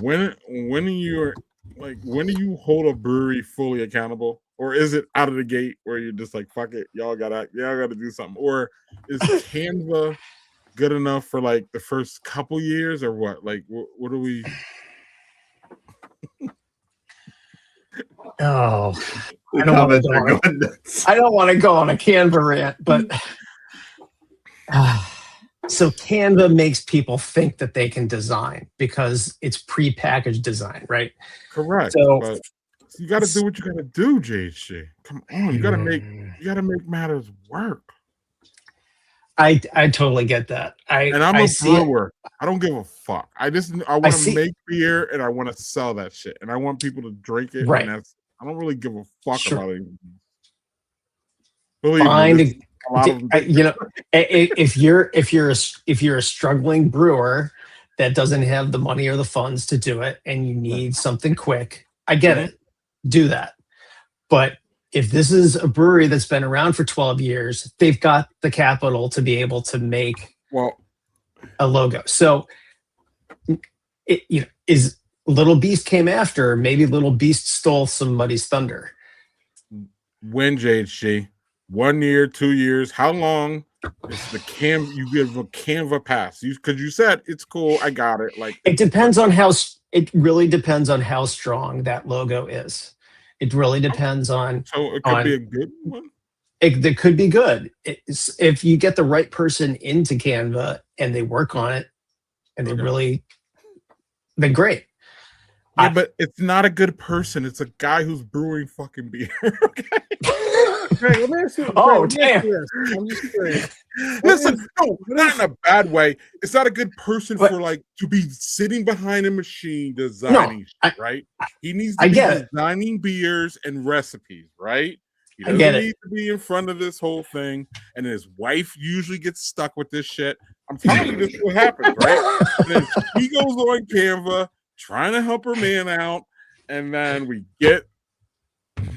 when you're like, when do you hold a brewery fully accountable, or is it out of the gate where you're just like, fuck it, y'all gotta do something, or is Canva good enough for like the first couple years, or what? Like, what do we? Oh, The I don't want to comments go are on going nuts. I don't want to go on a Canva rant, but so Canva makes people think that they can design because it's prepackaged design, right? Correct. So But you got to do what you got to do, JHG. Come on, you got to make matters work. I totally get that. And I'm a brewer. I don't give a fuck. I want to make beer and I want to sell that shit, and I want people to drink it. Right. And I don't really give a fuck about it. Believe me, a lot of them, you know, if you're a struggling brewer that doesn't have the money or the funds to do it, and you need something quick, I get it. Do that. But if this is a brewery that's been around for 12 years, they've got the capital to be able to make a logo. So is Little Beast came after, maybe Little Beast stole somebody's thunder. When, JHG? 1 year, 2 years? How long is the you give a Canva pass? Because you said it's cool, I got it. Like, it really depends on how strong that logo is. It really depends on. So it could be a good one. It could be good. If you get the right person into Canva and they work on it, and they really, then great. Yeah, but it's not a good person. It's a guy who's brewing fucking beer. Okay. Greg, let me ask you. Oh, Greg, damn. I'm just curious. Listen, no, not in a bad way. It's not a good person for like to be sitting behind a machine designing shit, right? He needs to be designing beers and recipes, right? He doesn't need to be in front of this whole thing. And his wife usually gets stuck with this shit. I'm telling you, this is what happens, right? And then he goes on Canva trying to help her man out, and then we get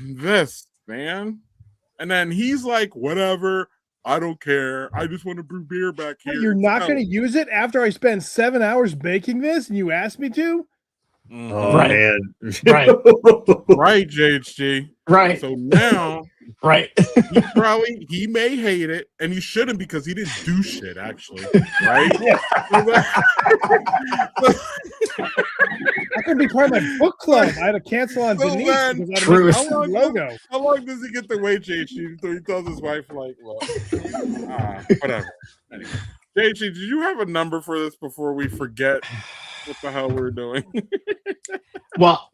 this, man. And then he's like, whatever, I don't care. I just want to brew beer back here. You're not going to use it after I spend 7 hours making this and you asked me to? Oh, man. Right. Right, JHG. Right. So now, right. he may hate it, and he shouldn't because he didn't do shit, actually. Right? I could be part of my book club. I had to cancel on Denise because I had a logo. How long does he get to wait, JHG? So he tells his wife, like, look, whatever. Anyway, JHG, did you have a number for this before we forget what the hell we're doing? Well,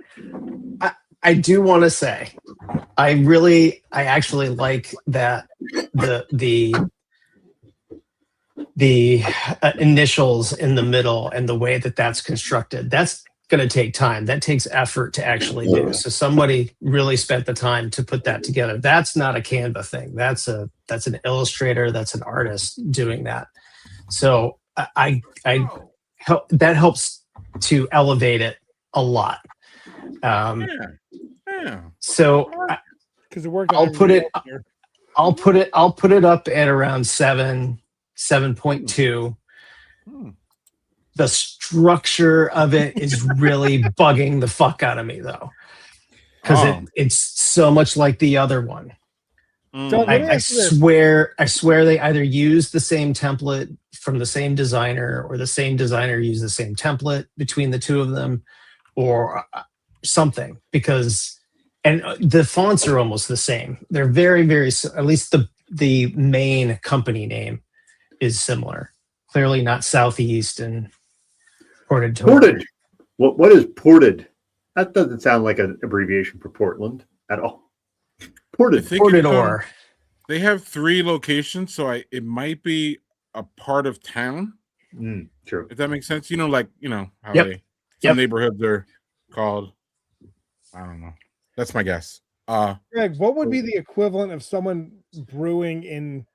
I do want to say, I actually like that the initials in the middle and the way that that's constructed. That's going to take time. That takes effort to actually do. So somebody really spent the time to put that together. That's not a Canva thing. That's an illustrator. That's an artist doing that. So that helps to elevate it a lot. So because it worked. I'll put it up at around 7.2. The structure of it is really bugging the fuck out of me, though, because it's so much like the other one. I swear they either use the same template from the same designer, or the same designer used the same template between the two of them, or something, because and the fonts are almost the same. They're very, very, at least the main company name is similar. Clearly not Southeast and Ported. What is Ported? That doesn't sound like an abbreviation for Portland at all. Ported or. They have 3 locations, so it might be a part of town. True. If that makes sense. How some neighborhoods are called. I don't know. That's my guess. Greg, what would be the equivalent of someone brewing in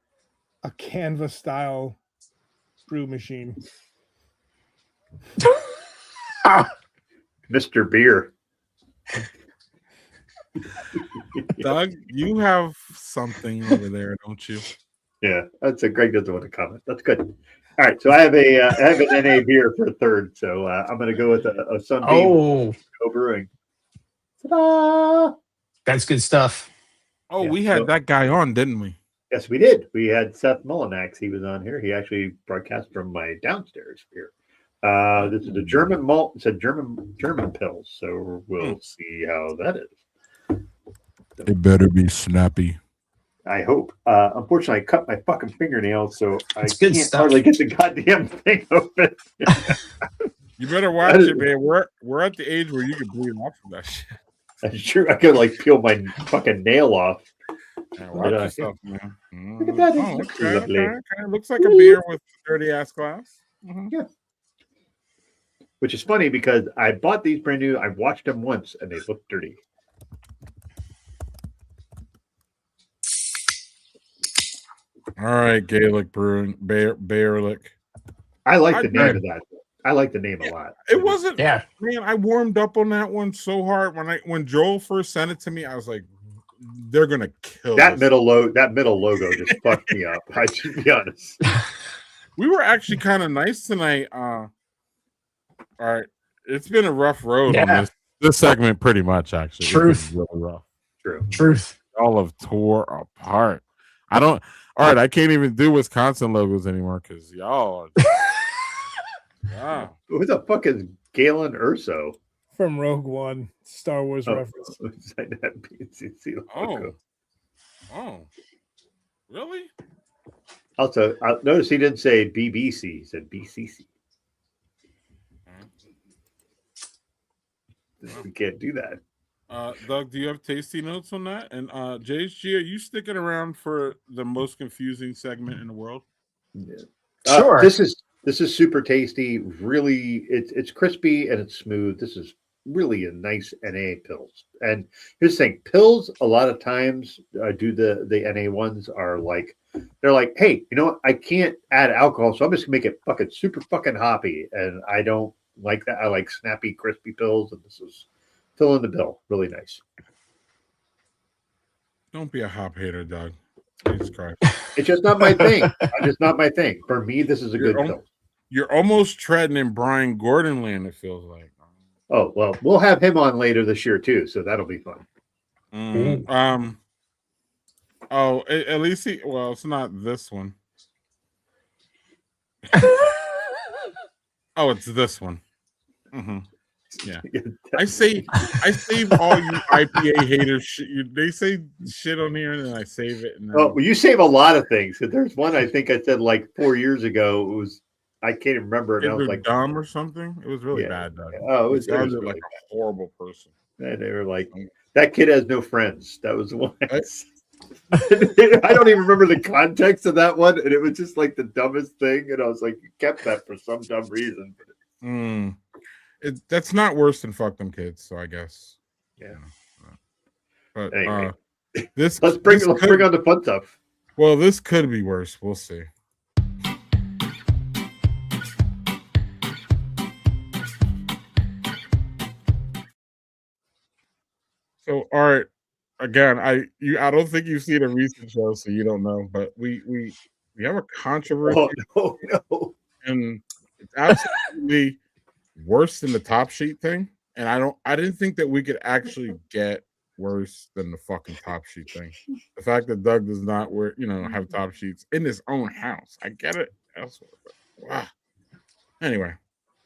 a Canva style brew machine? Mr. Beer. Doug, you have something over there, don't you? Yeah, Greg doesn't want to comment. That's good. All right, so I have an NA beer for a third, so I'm going to go with a Sunbeam. Oh, Go Brewing. Ta-da! that's good stuff. Oh, Yeah, we had so- that guy on, didn't we? Yes, we did. We had Seth Mullinax. He was on here. He actually broadcast from my downstairs here. This is a German malt. It's a German pill. So we'll see how that is. It better be snappy. I hope. Unfortunately, I cut my fucking fingernail, so I It's good can't stuff. hardly get the goddamn thing open. You better watch it, man. We're at the age where you can bleed off from that shit. That's true. I could like peel my fucking nail off. Yeah, watch yourself, man. Look at that. Oh, It's okay, lovely. okay. Looks like a beer with a dirty ass glass. Yeah. Which is funny because I bought these brand new. I watched them once and they look dirty. All right, Gaelic Brewing, Baerlic. I like the I- name of that. I like the name a lot. It wasn't, Yeah. man. I warmed up on that one so hard when Joel first sent it to me. I was like, they're gonna kill That this. middle logo just fucked me up. I should be honest. We were actually kind of nice tonight. All right, it's been a rough road on Yeah. this segment, pretty much. Actually, Truth. It's been really rough. True. Truth. All of tore apart. I don't. All right, I can't even do Wisconsin logos anymore because y'all. Wow. Who the fuck is Galen Urso? From Rogue One, Star Wars reference. That BCC Oh. logo. Oh. Really? Also, notice he didn't say BBC. He said BCC. We can't do that. Doug, do you have tasty notes on that? And JHG, are you sticking around for the most confusing segment in the world? Sure. This is super tasty. Really, it's crispy and it's smooth. This is really a nice NA pills. And here's the thing: pills a lot of times do the NA ones are like they're like, hey, you know what? I can't add alcohol, so I'm just gonna make it fucking super fucking hoppy. And I don't like that. I like snappy, crispy pills, and this is fill in the bill. Really nice. Don't be a hop hater, Doug. Jesus Christ. It's just not my thing. It's just not my thing. For me, this is a good pill. You're almost treading in Brian Gordon land, it feels like. Oh, well, we'll have him on later this year too, so that'll be fun. At least it's not this one. Oh, it's this one. Yeah. I save all you IPA haters. They say shit on here, and then I save it. And then... Well, you save a lot of things. There's one I think I said like 4 years ago. It was I can't even remember. And I was like dumb or something. It was really bad. Doug. Oh, it was really really like a horrible person. And they were like, that kid has no friends. That was the one. I don't even remember the context of that one, and it was just like the dumbest thing. And I was like, you kept that for some dumb reason. That's not worse than fuck them kids. So I guess. Yeah. But anyway, let's bring on the fun stuff. Well, this could be worse. We'll see. So, Art, again, I don't think you've seen a recent show, so you don't know. But we have a controversy. Oh no! And it's absolutely worse than the top sheet thing. And I didn't think that we could actually get worse than the fucking top sheet thing. The fact that Doug does not have top sheets in his own house. I get it elsewhere, but wow. Anyway,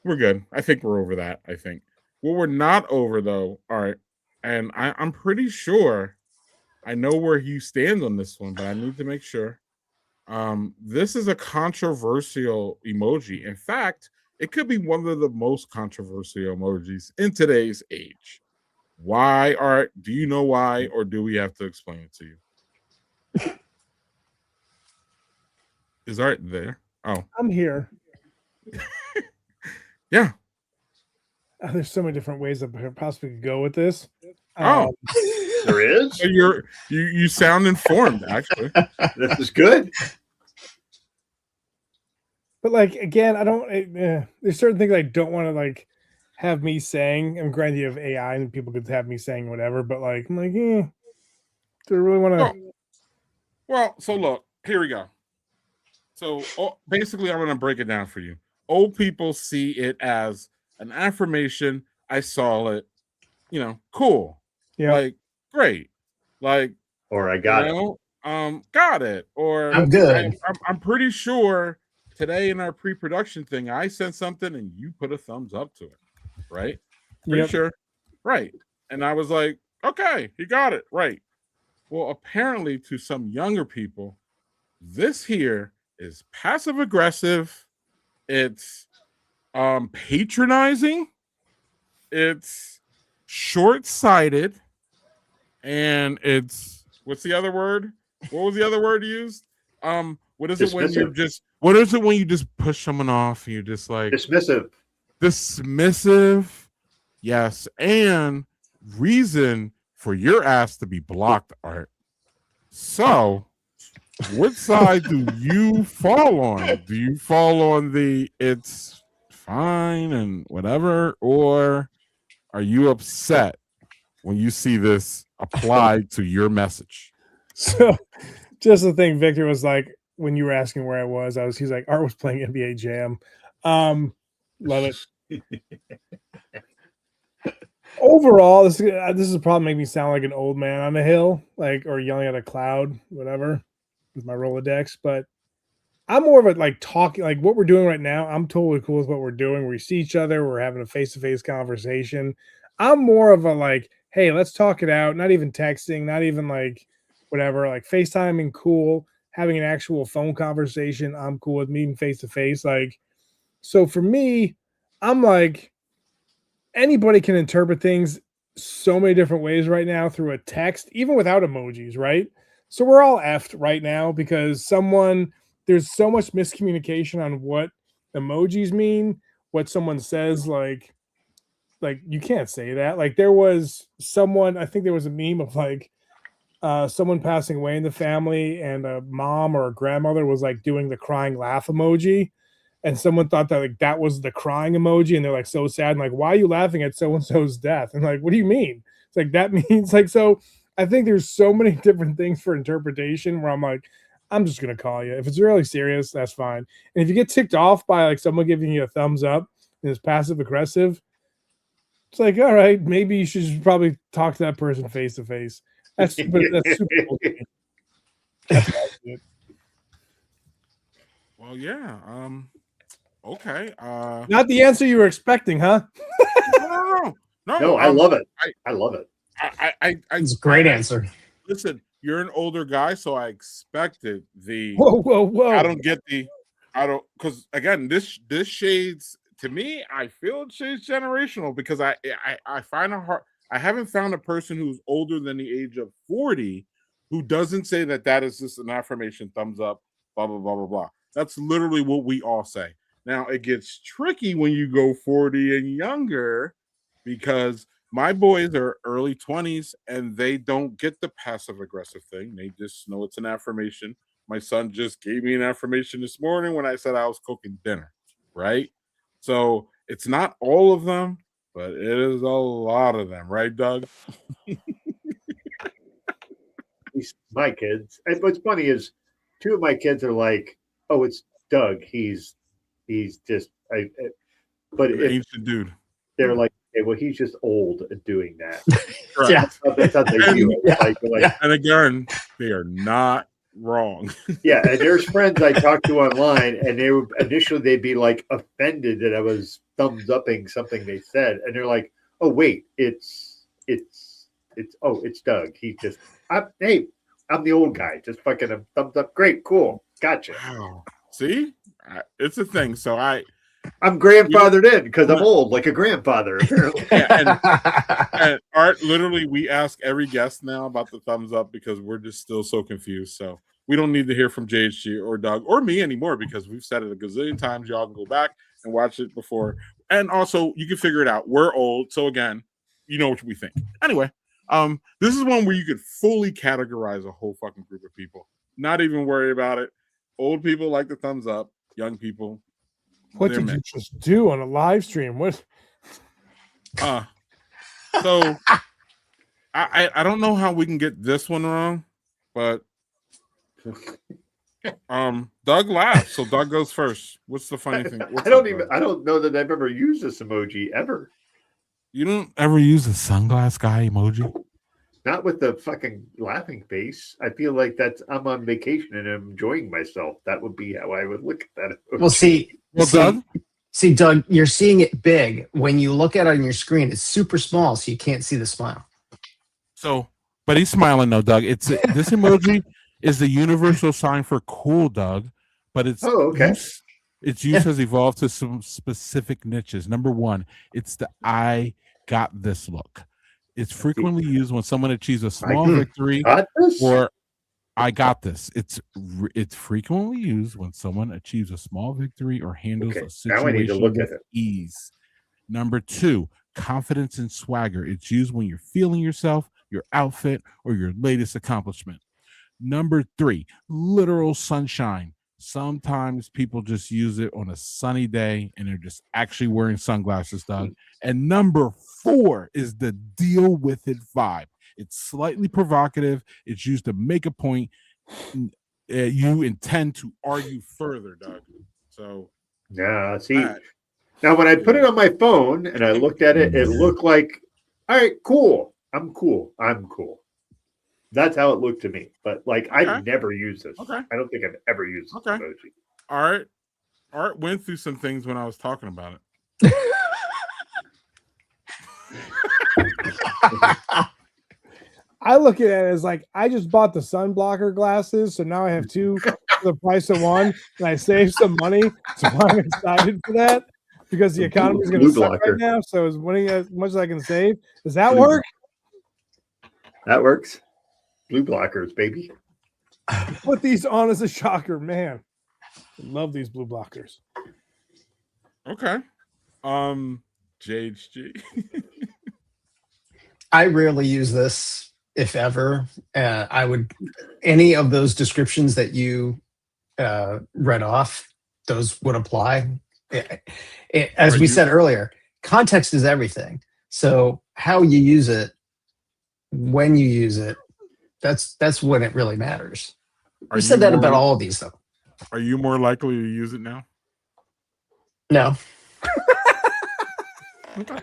we're good. I think we're over that. I think what we're not over though, all right. And I'm pretty sure I know where you stand on this one, but I need to make sure. This is a controversial emoji. In fact, it could be one of the most controversial emojis in today's age. Why, Art? Do you know why, or do we have to explain it to you? Is Art there? Oh, I'm here. Yeah. There's so many different ways I possibly could go with this. Oh, there is. So you sound informed, actually. This is good. But like again, I don't. There's certain things I don't want to like have me saying. I'm granted you have AI and people could have me saying whatever, but like I'm like, do I really want to? Well, so look, here we go. So basically, I'm going to break it down for you. Old people see it as an affirmation. I saw it, cool. Yeah. Like, great. Like, Or I got it. got it. Or I'm good. I'm pretty sure today in our pre-production thing, I sent something and you put a thumbs up to it, right? Pretty Yep. sure. Right. And I was like, okay, he got it. Right. Well, apparently to some younger people, this here is passive aggressive. It's patronizing. It's short-sighted. And it's what's the other word? What was the other word used? What is it when you just push someone off and you're just like dismissive? Yes, and reason for your ass to be blocked, Art. So, what side do you fall on? Do you fall on the it's fine and whatever, or are you upset when you see this applied to your message? So, just the thing, Victor was like, when you were asking where I was, he's like, Art was playing NBA Jam. Love it. Overall, this is probably make me sound like an old man on a hill, or yelling at a cloud, whatever, with my Rolodex. But I'm more of a talking, what we're doing right now. I'm totally cool with what we're doing. We see each other. We're having a face-to-face conversation. I'm more of a hey, let's talk it out. Not even texting, not even whatever, FaceTiming, cool. Having an actual phone conversation, I'm cool with meeting face-to-face. So for me, I'm anybody can interpret things so many different ways right now through a text, even without emojis, right? So we're all effed right now because there's so much miscommunication on what emojis mean, what someone says, you can't say that. There was someone, I think there was a meme of someone passing away in the family and a mom or a grandmother was doing the crying laugh emoji. And someone thought that that was the crying emoji, and they're so sad. And why are you laughing at so and so's death? And what do you mean? It's that means so. I think there's so many different things for interpretation where I'm just gonna call you. If it's really serious, that's fine. And if you get ticked off by someone giving you a thumbs up and it's passive aggressive, it's all right, maybe you should probably talk to that person face to face. That's super cool. Well, yeah. Okay. Not the answer you were expecting, huh? No, I love it. I love it. It's a great answer. Listen, you're an older guy, so I expected the Whoa. Because again, this shades to me, I feel it shades generational because I find it hard. I haven't found a person who's older than the age of 40 who doesn't say that is just an affirmation, thumbs up, blah, blah, blah, blah, blah. That's literally what we all say. Now, it gets tricky when you go 40 and younger because my boys are early 20s and they don't get the passive aggressive thing. They just know it's an affirmation. My son just gave me an affirmation this morning when I said I was cooking dinner, right? So it's not all of them, but it is a lot of them, right, Doug? My kids. And what's funny is two of my kids are oh, it's Doug. He's just but an ancient dude. They're okay, well, he's just old at doing that. Right. Yeah. That's how they do it. And again, they are not wrong. Yeah, and there's friends I talk to online, and they'd be offended that I was thumbs upping something they said, and they're oh wait, it's Doug. He just hey, I'm the old guy, just fucking a thumbs up. Great, cool, gotcha. Wow. See, it's a thing. So I'm grandfathered in because I'm old, like a grandfather. Apparently. And Art, literally, we ask every guest now about the thumbs up because we're just still so confused. So we don't need to hear from JHG or Doug or me anymore because we've said it a gazillion times. Y'all can go back and watch it before. And also, you can figure it out. We're old. So again, you know what we think. Anyway, this is one where you could fully categorize a whole fucking group of people. Not even worry about it. Old people like the thumbs up. Young people. What did you just do on a live stream? What? So I don't know how we can get this one wrong, but Doug laughs, so Doug goes first. What's the funny thing? I don't know that I've ever used this emoji ever. You don't ever use a sunglass guy emoji? Not with the fucking laughing face. I feel like I'm on vacation and I'm enjoying myself. That would be how I would look at that emoji. Well, Doug? See, Doug, you're seeing it big. When you look at it on your screen, it's super small, so you can't see the smile. So, but he's smiling though, Doug. This emoji is the universal sign for cool, Doug. But its use has evolved to some specific niches. Number one, it's the I got this look. It's frequently used when someone achieves a small victory or I got this. It's frequently used when someone achieves a small victory or handles a situation with ease. Number two, confidence and swagger. It's used when you're feeling yourself, your outfit, or your latest accomplishment. Number three, literal sunshine. Sometimes people just use it on a sunny day and they're just actually wearing sunglasses, Doug. And number four is the deal with it vibe. It's slightly provocative. It's used to make a point. You intend to argue further, Doug. So, yeah, see, now when I put it on my phone and I looked at it, it looked like, all right, cool. I'm cool. That's how it looked to me. But like, I never use this. I don't think I've ever used this emoji. All right. Art went through some things when I was talking about it. I look at it as like I just bought the sun blocker glasses, so now I have two for the price of one, and I saved some money, so I'm excited for that because the economy is going to suck right now. So it's winning as much as I can save. Does that work? That works. Blue blockers, baby. Put these on as a shocker, man. I love these blue blockers. Okay. JHG. I rarely use this, if ever. I would any of those descriptions that you read off, those would apply. As we said earlier, context is everything. So how you use it, when you use it, that's when it really matters. You said that about all of these, though. Are you more likely to use it now? No. Okay.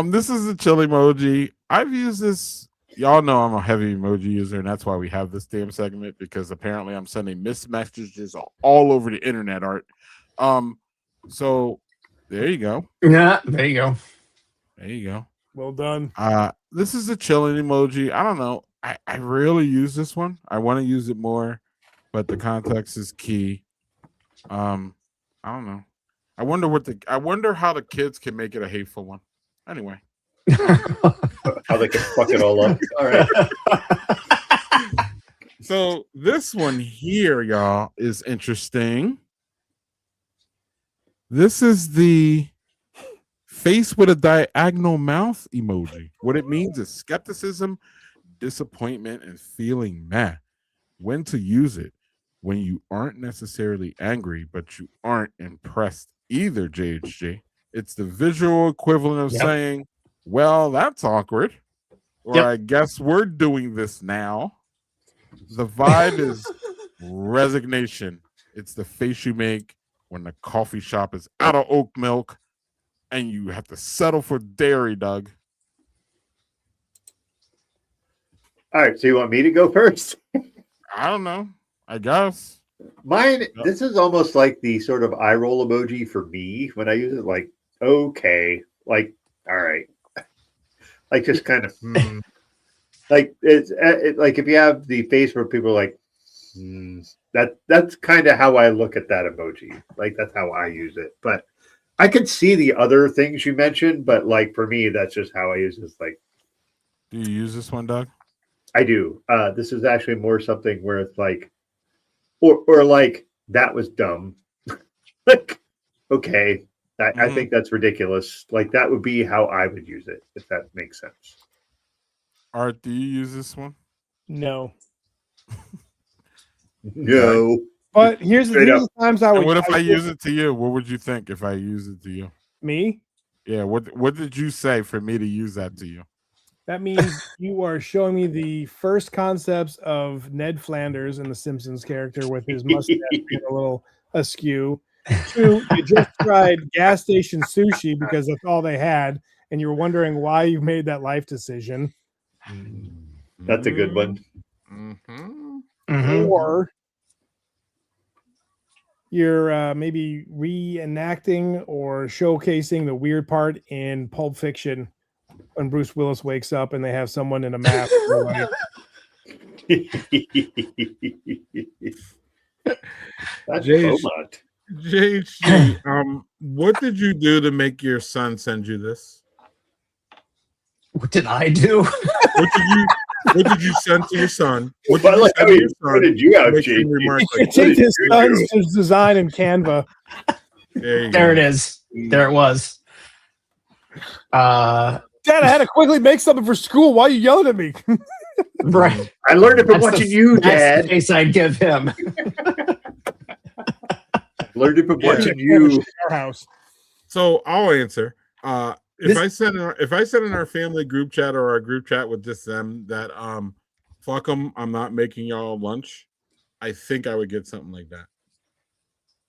This is a chill emoji. I've used this. Y'all know I'm a heavy emoji user, and that's why we have this damn segment, because apparently I'm sending missed messages all over the internet, Art. So there you go. Yeah, there you go. There you go. Well done. This is a chilling emoji. I don't know. I rarely use this one. I want to use it more, but the context is key. I don't know. I wonder how the kids can make it a hateful one. Anyway. How they can fuck it all up. All right. So this one here, y'all, is interesting. This is the face with a diagonal mouth emoji. What it means is skepticism, disappointment, and feeling mad. When to use it? When you aren't necessarily angry, but you aren't impressed either, JHG. It's the visual equivalent of saying, well, that's awkward. Or I guess we're doing this now. The vibe is resignation. It's the face you make when the coffee shop is out of oat milk and you have to settle for dairy, Doug. All right, so you want me to go first? I don't know. I guess. Mine, this is almost like the sort of eye roll emoji for me when I use it, like, okay, like, all right. Like, just kind of, like, it's like if you have the face where people are like, that's kind of how I look at that emoji. Like, that's how I use it. But I could see the other things you mentioned, but like for me, that's just how I use this. Like, do you use this one, Doug? I do. This is actually more something where it's like, or like, that was dumb. Like, okay, I think that's ridiculous. Like, that would be how I would use it, if that makes sense. Art, do you use this one? No. No. But here's the times I would. And what if I use it to you? What would you think if I use it to you? Me? Yeah. What did you say for me to use that to you? That means you are showing me the first concepts of Ned Flanders in the Simpsons character with his mustache being a little askew. 2, you just tried gas station sushi because that's all they had, and you were wondering why you made that life decision. That's a good one. Mhm. Or you're maybe reenacting or showcasing the weird part in Pulp Fiction when Bruce Willis wakes up and they have someone in a mask. Like, That's Jay- Beaumont. JHG, what did you do to make your son send you this? What did I do? What did you send to your son? What Well, did you like, send I to mean, your son? what did you have, Make him JT? remark he like, changed his you son's design in Canva. there you There go. it is. There it was. Dad, I had to quickly make something for school. Why are you yelling at me? Right. I learned it from That's watching the- you, That's Dad. the face I'd give him. Learned it from Yeah. watching Canva you. shit in our house. So I'll answer. If This- I said in our family group chat or our group chat with just them that fuck them, I'm not making y'all lunch, I think I would get something like that.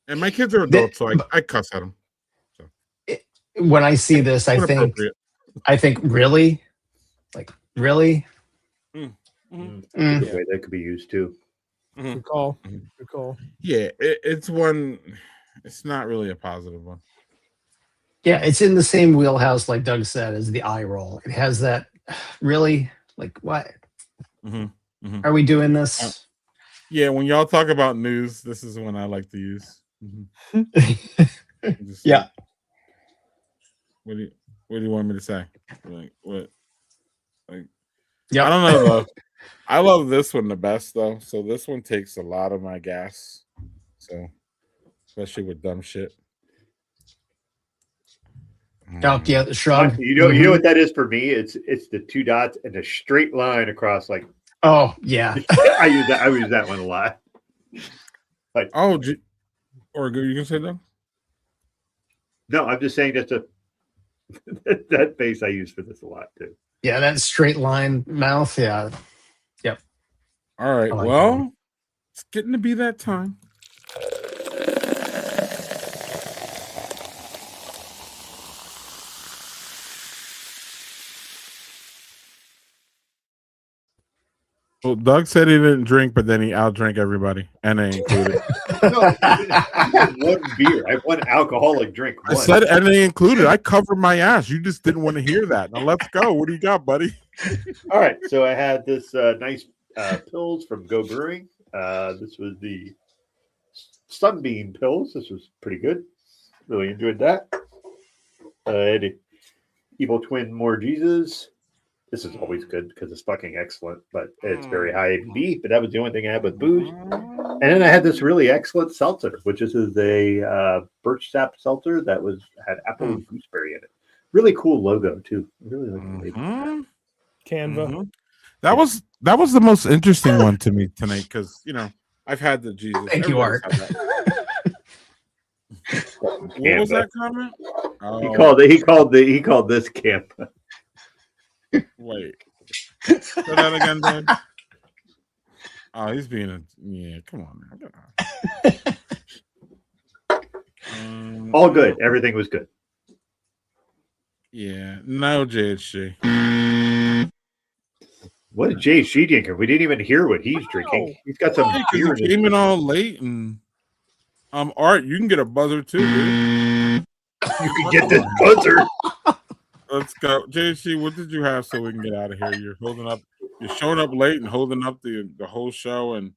And my kids are adults, so I cuss at them. When I see this, I think, Inappropriate. really? Like, really? Mhm. That's a good way that could be used too. Good call. Mhm. Good call. Yeah, it's one. It's not really a positive one. Yeah, it's in the same wheelhouse, like Doug said, as the eye roll. It has that, really? Like, what? Are we doing this? Yeah, when y'all talk about news, this is one I like to use. Just Yeah. What do you want me to say? Like what? Like Yep. I don't know though. I love this one the best though. So this one takes a lot of my gas. So especially with dumb shit. Oh, yeah, the shrug. You know what that is for me? It's the 2 dots and a straight line across. Like, Oh, yeah. I use that one a lot. Like, or you can say that? no, I'm just saying that's that face I use for this a lot too. Yeah, that straight line mouth. Yeah. Yep. All right. I like Well, that. it's getting to be that time. Well, Doug said he didn't drink, but then he outdrank everybody, and they included. No, I had one beer. I have one alcoholic drink. I One. said, and they included. I covered my ass. You just didn't want to hear that. Now let's go. What do you got, buddy? All right. So I had this nice pills from Go Brewing. This was the Sunbeam pills. This was pretty good. Really enjoyed that. I had Evil Twin More Jesus. This is always good because it's fucking excellent, but it's very high ABV. But that was the only thing I had with booze. And then I had this really excellent seltzer, which is a birch sap seltzer that had apple and gooseberry in it. Really cool logo too. I really like the label. Canva. That was the most interesting one to me tonight because I've had the Jesus. Thank you, Art. What was that comment? He called this camp. Wait. Say that again, Dan. Oh, he's being come on, man. All good. Everything was good. Yeah. No JHG. What did JC drinking? We didn't even hear what he's drinking. He's got some beer. He came in all late and Art, you can get a buzzer too, dude. You can get this buzzer. Let's go. JC, what did you have so we can get out of here? You're showing up late and holding up the whole show and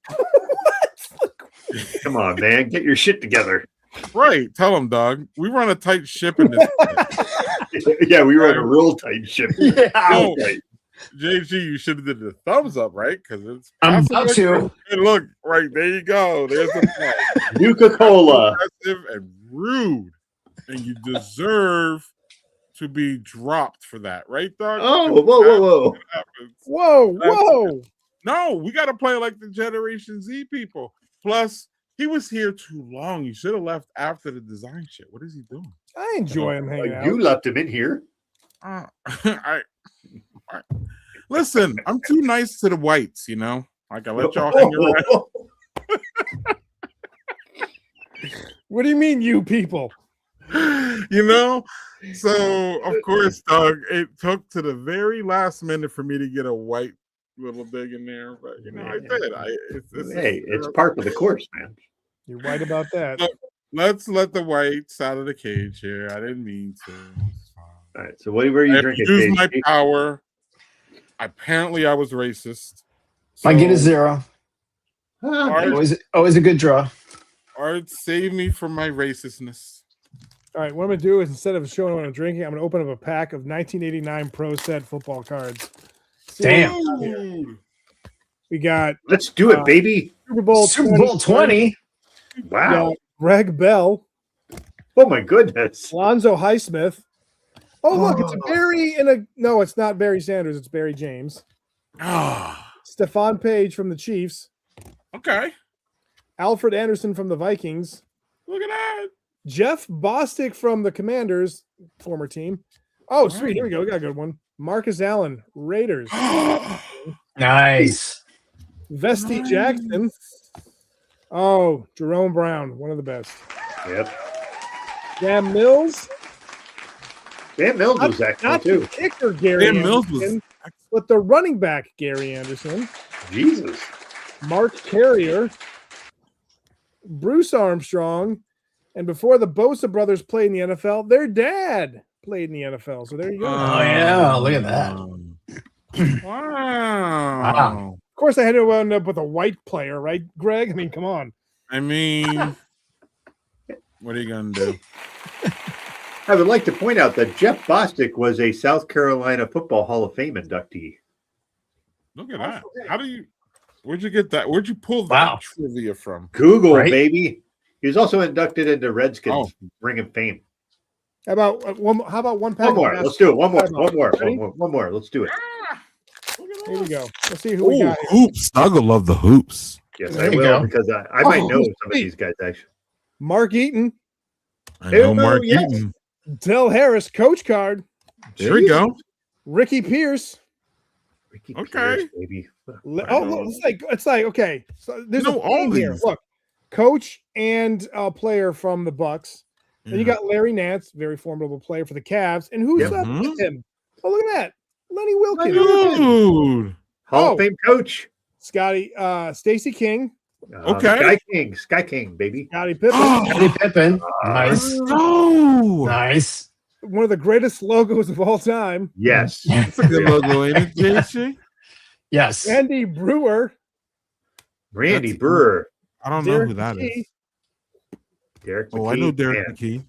Come on, man. Get your shit together. Right. Tell him, dog. We run a tight ship in this. Yeah, we run a real tight ship. Yeah. Oh, JG, you should have did the thumbs up, right? Because it's I'm about to. And look, right there you go. There's the play. Nuka-Cola. Aggressive and rude, and you deserve to be dropped for that, right, dog? Oh, Whoa. No, we got to play like the Generation Z people. Plus, he was here too long. You should have left after the design shit. What is he doing? I enjoy him hanging out. You left him in here. All Listen, I'm too nice to the whites, you know. Like I let y'all hang around. What do you mean, you people? You know. So of course, Doug, it took to the very last minute for me to get a white little dig in there, but you know, I did. It's part of the course, man. You're right about that. Let's let the whites out of the cage here. I didn't mean to. All right. So what were you drinking? Use my power. Apparently, I was racist. So, I get a 0. Always a good draw. Art, save me from my racistness. All right, what I'm going to do is instead of showing what I'm drinking, I'm going to open up a pack of 1989 Pro Set football cards. Damn. We got. Let's do it, baby. Super Bowl 20. Wow. Greg Bell. Oh my goodness. Alonzo Highsmith. Oh, look, it's a Barry no, it's not Barry Sanders, it's Barry James. Stephon Page from the Chiefs. Okay. Alfred Anderson from the Vikings. Look at that. Jeff Bostic from the Commanders, former team. Oh, sweet. Here we go. We got a good one. Marcus Allen, Raiders. Nice. Vesti Jackson. Oh, Jerome Brown, one of the best. Yep. Dan Mills. Dan Mills was excellent too. The kicker, Gary Dan Mills Anderson, but the running back, Gary Anderson. Jesus. Mark Carrier. Bruce Armstrong. And before the Bosa brothers played in the NFL, their dad played in the NFL. So there you go. Oh, yeah. Look at that. Wow. Of course, I had to end up with a white player, right, Greg? I mean, come on. I mean, what are you going to do? I would like to point out that Jeff Bostic was a South Carolina Football Hall of Fame inductee. Look at that. Where'd you get that? Where'd you pull that trivia from? Google, baby. He was also inducted into Redskins Ring of Fame. How about one pack? One more. Let's do it. One more. Let's do it. Here we go. Let's see who we got. Hoops. Doug will love the hoops. Yes, I will, because I might know some of these guys, actually. Mark Eaton. I know Mark Eaton. Del Harris, coach card. There we go. Ricky Pierce. Pierce, baby. It's like okay. So there's a theme here. Look, coach and player from the Bucks. Then you got Larry Nance, very formidable player for the Cavs. And who's up with him? Oh, look at that. Lenny Wilkins. Dude. Hall of Fame coach. Stacey King. Sky King, baby. Scottie Pippen. Nice. Nice. One of the greatest logos of all time. Yes. That's a good logo, ain't it, JC? Yes. Randy Brewer. I don't know who that is. Derek McKee. Oh, I know Derek McKee.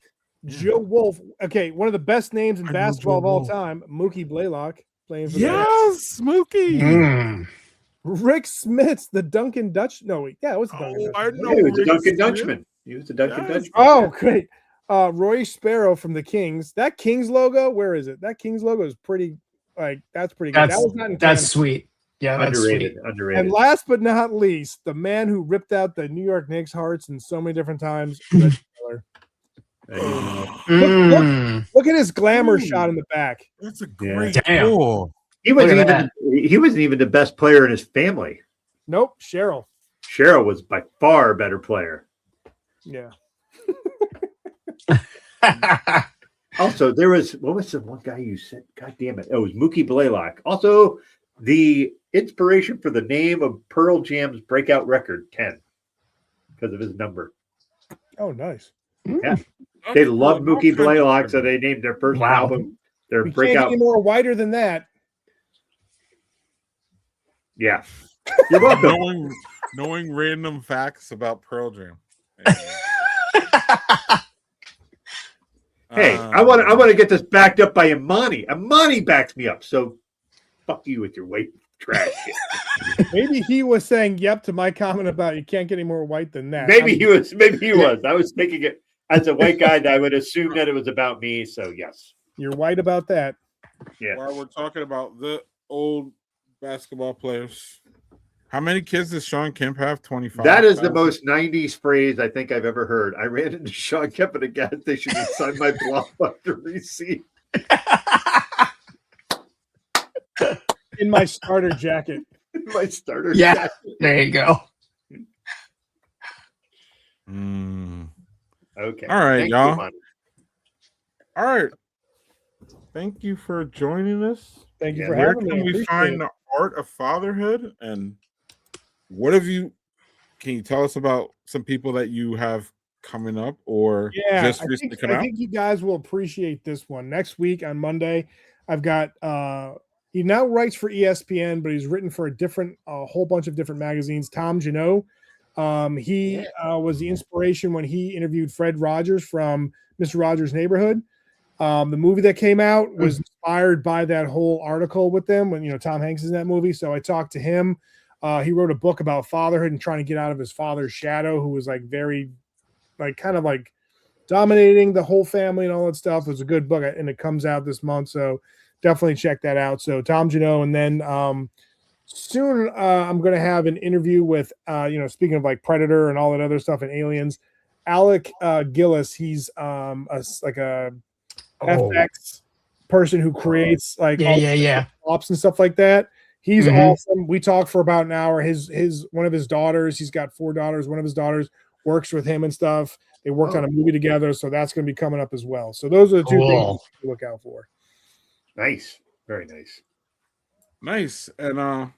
Joe Wolf. Okay, one of the best names in basketball of all time. Mookie Blaylock playing for the Mookie. Rick Smits, the Duncan Dutch. No, wait. Yeah, it was the Duncan Dutchman. I know. He was a Duncan Dutchman. Dutchman. Oh, great. Roy Sparrow from the Kings. That Kings logo, where is it? That Kings logo is pretty, that's pretty good. That was not in That's sweet. Yeah, that's underrated. And last but not least, the man who ripped out the New York Knicks hearts in so many different times, Red Miller. Look at his glamour shot in the back. That's a great goal. He wasn't even the best player in his family. Nope, Cheryl. Cheryl was by far a better player. Yeah. Also, what was the one guy you said? God damn it. It was Mookie Blaylock. Also, the inspiration for the name of Pearl Jam's breakout record, 10, because of his number. Oh, nice. Yeah. They love Mookie Blaylock, so they named their first album their breakout. Can't get any more whiter than that. Yeah. You're welcome. knowing random facts about Pearl Jam. Hey, I want to get this backed up by Imani. Imani backs me up, so fuck you with your white trash. Maybe he was saying yep to my comment about you can't get any more white than that. Maybe he was. I was thinking it as a white guy. I would assume that it was about me. So yes, you're white about that. Yeah. While we're talking about the old basketball players, how many kids does Sean Kemp have? 25. That is the most 90s phrase I think I've ever heard. I ran into Sean Kemp at a gas station and signed my blockbuster receipt. in my starter jacket. My starter Yeah. jacket. There you go. Okay. All right, Thank you, y'all. Monty. All right. Thank you for joining us. Thank you Yeah, for Where having me. can I we appreciate find it. the Art of Fatherhood? And what have you? Can you tell us about some people that you have coming up or Yeah, just recently come I out? think you guys will appreciate this one. Next week on Monday, I've got he now writes for ESPN, but he's written for a whole bunch of different magazines. Tom Janot. He was the inspiration when he interviewed Fred Rogers from Mr. Rogers' Neighborhood. The movie that came out was inspired by that whole article with them when Tom Hanks is in that movie. So I talked to him. He wrote a book about fatherhood and trying to get out of his father's shadow, who was like very kind of like dominating the whole family and all that stuff. It was a good book, and it comes out this month, so definitely check that out. So Tom Janot, and then soon I'm going to have an interview with speaking of like Predator and all that other stuff and Aliens, Alec Gillis. He's a FX person who creates like Yeah. ops and stuff like that. He's Mhm. awesome. We talked for about an hour. His one of his daughters, he's got 4 daughters. One of his daughters works with him and stuff. They worked on a movie together, so that's going to be coming up as well. So those are the two things to look out for. Nice. Very nice. Nice. And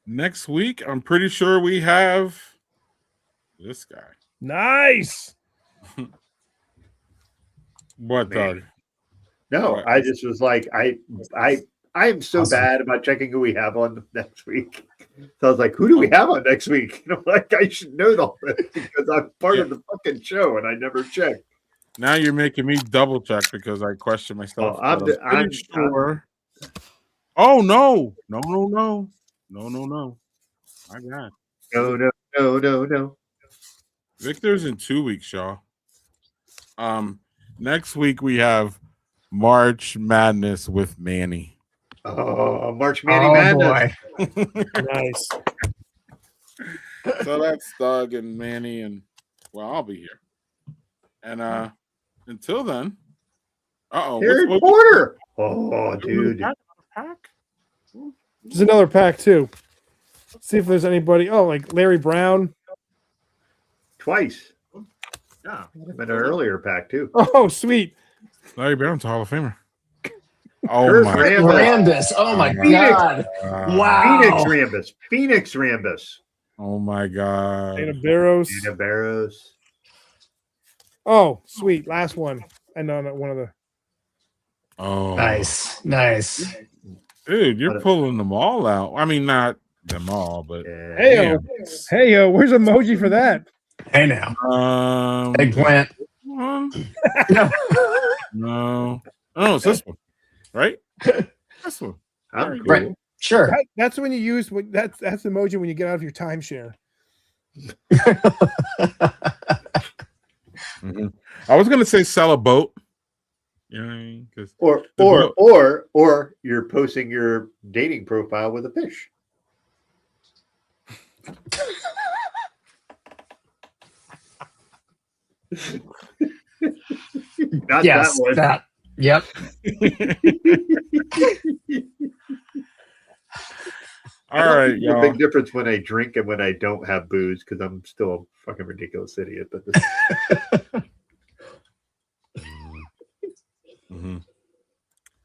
next week, I'm pretty sure we have this guy. Nice. What, Doug? No, What? I just was like, I am so Awesome. bad about checking who we have on next week. So I was like, who do we have on next week? And I'm like, I should know all this because I'm part of the fucking show and I never check. Now you're making me double check because I question myself. Oh, but I'm pretty sure. Oh no. I got No. Victor's in 2 weeks, y'all. Next week we have March Madness with Manny. Oh, March Manny Madness. Boy. Nice. So that's Doug and Manny, and well, I'll be here. And until then, Harry Porter. Oh, dude. Pack? There's another pack too. Let's see if there's anybody. Oh, like Larry Brown. Twice. Yeah. I'm in an earlier pack too. Oh, sweet. Larry Brown's a Hall of Famer. Oh Curse my Rambus. Oh my God. Wow. Phoenix Rambus. Oh my God. Dana Barros. Dana Barros. Oh, sweet. Last one. I know that one of the. Oh, Nice. dude, you're pulling them all out. I mean, not them all, but Yeah. Hey, where's emoji for that? Hey now. Eggplant. No, it's this one, right? This one. I'm cool. Right. Sure. That's when you use that's emoji when you get out of your timeshare. Mm-hmm. I was gonna say sell a boat. You know what I mean? Or you're posting your dating profile with a fish. Not Yes. that one. That. Yep. All right, A y'all. big difference when I drink and when I don't have booze because I'm still a fucking ridiculous idiot. But this Mm-hmm.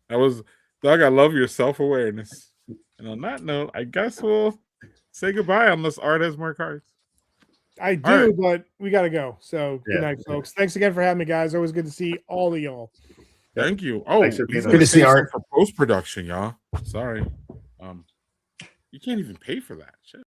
That was Doug. I love your self-awareness. And on that note, I guess we'll say goodbye unless Art has more cards. I do, All right. but we gotta go. So good night, folks. Thanks again for having me, guys. Always good to see all of y'all. Thank you. Oh, Thanks for being good on. Good to see Art. for post-production, y'all. Sorry. You can't even pay for that shit.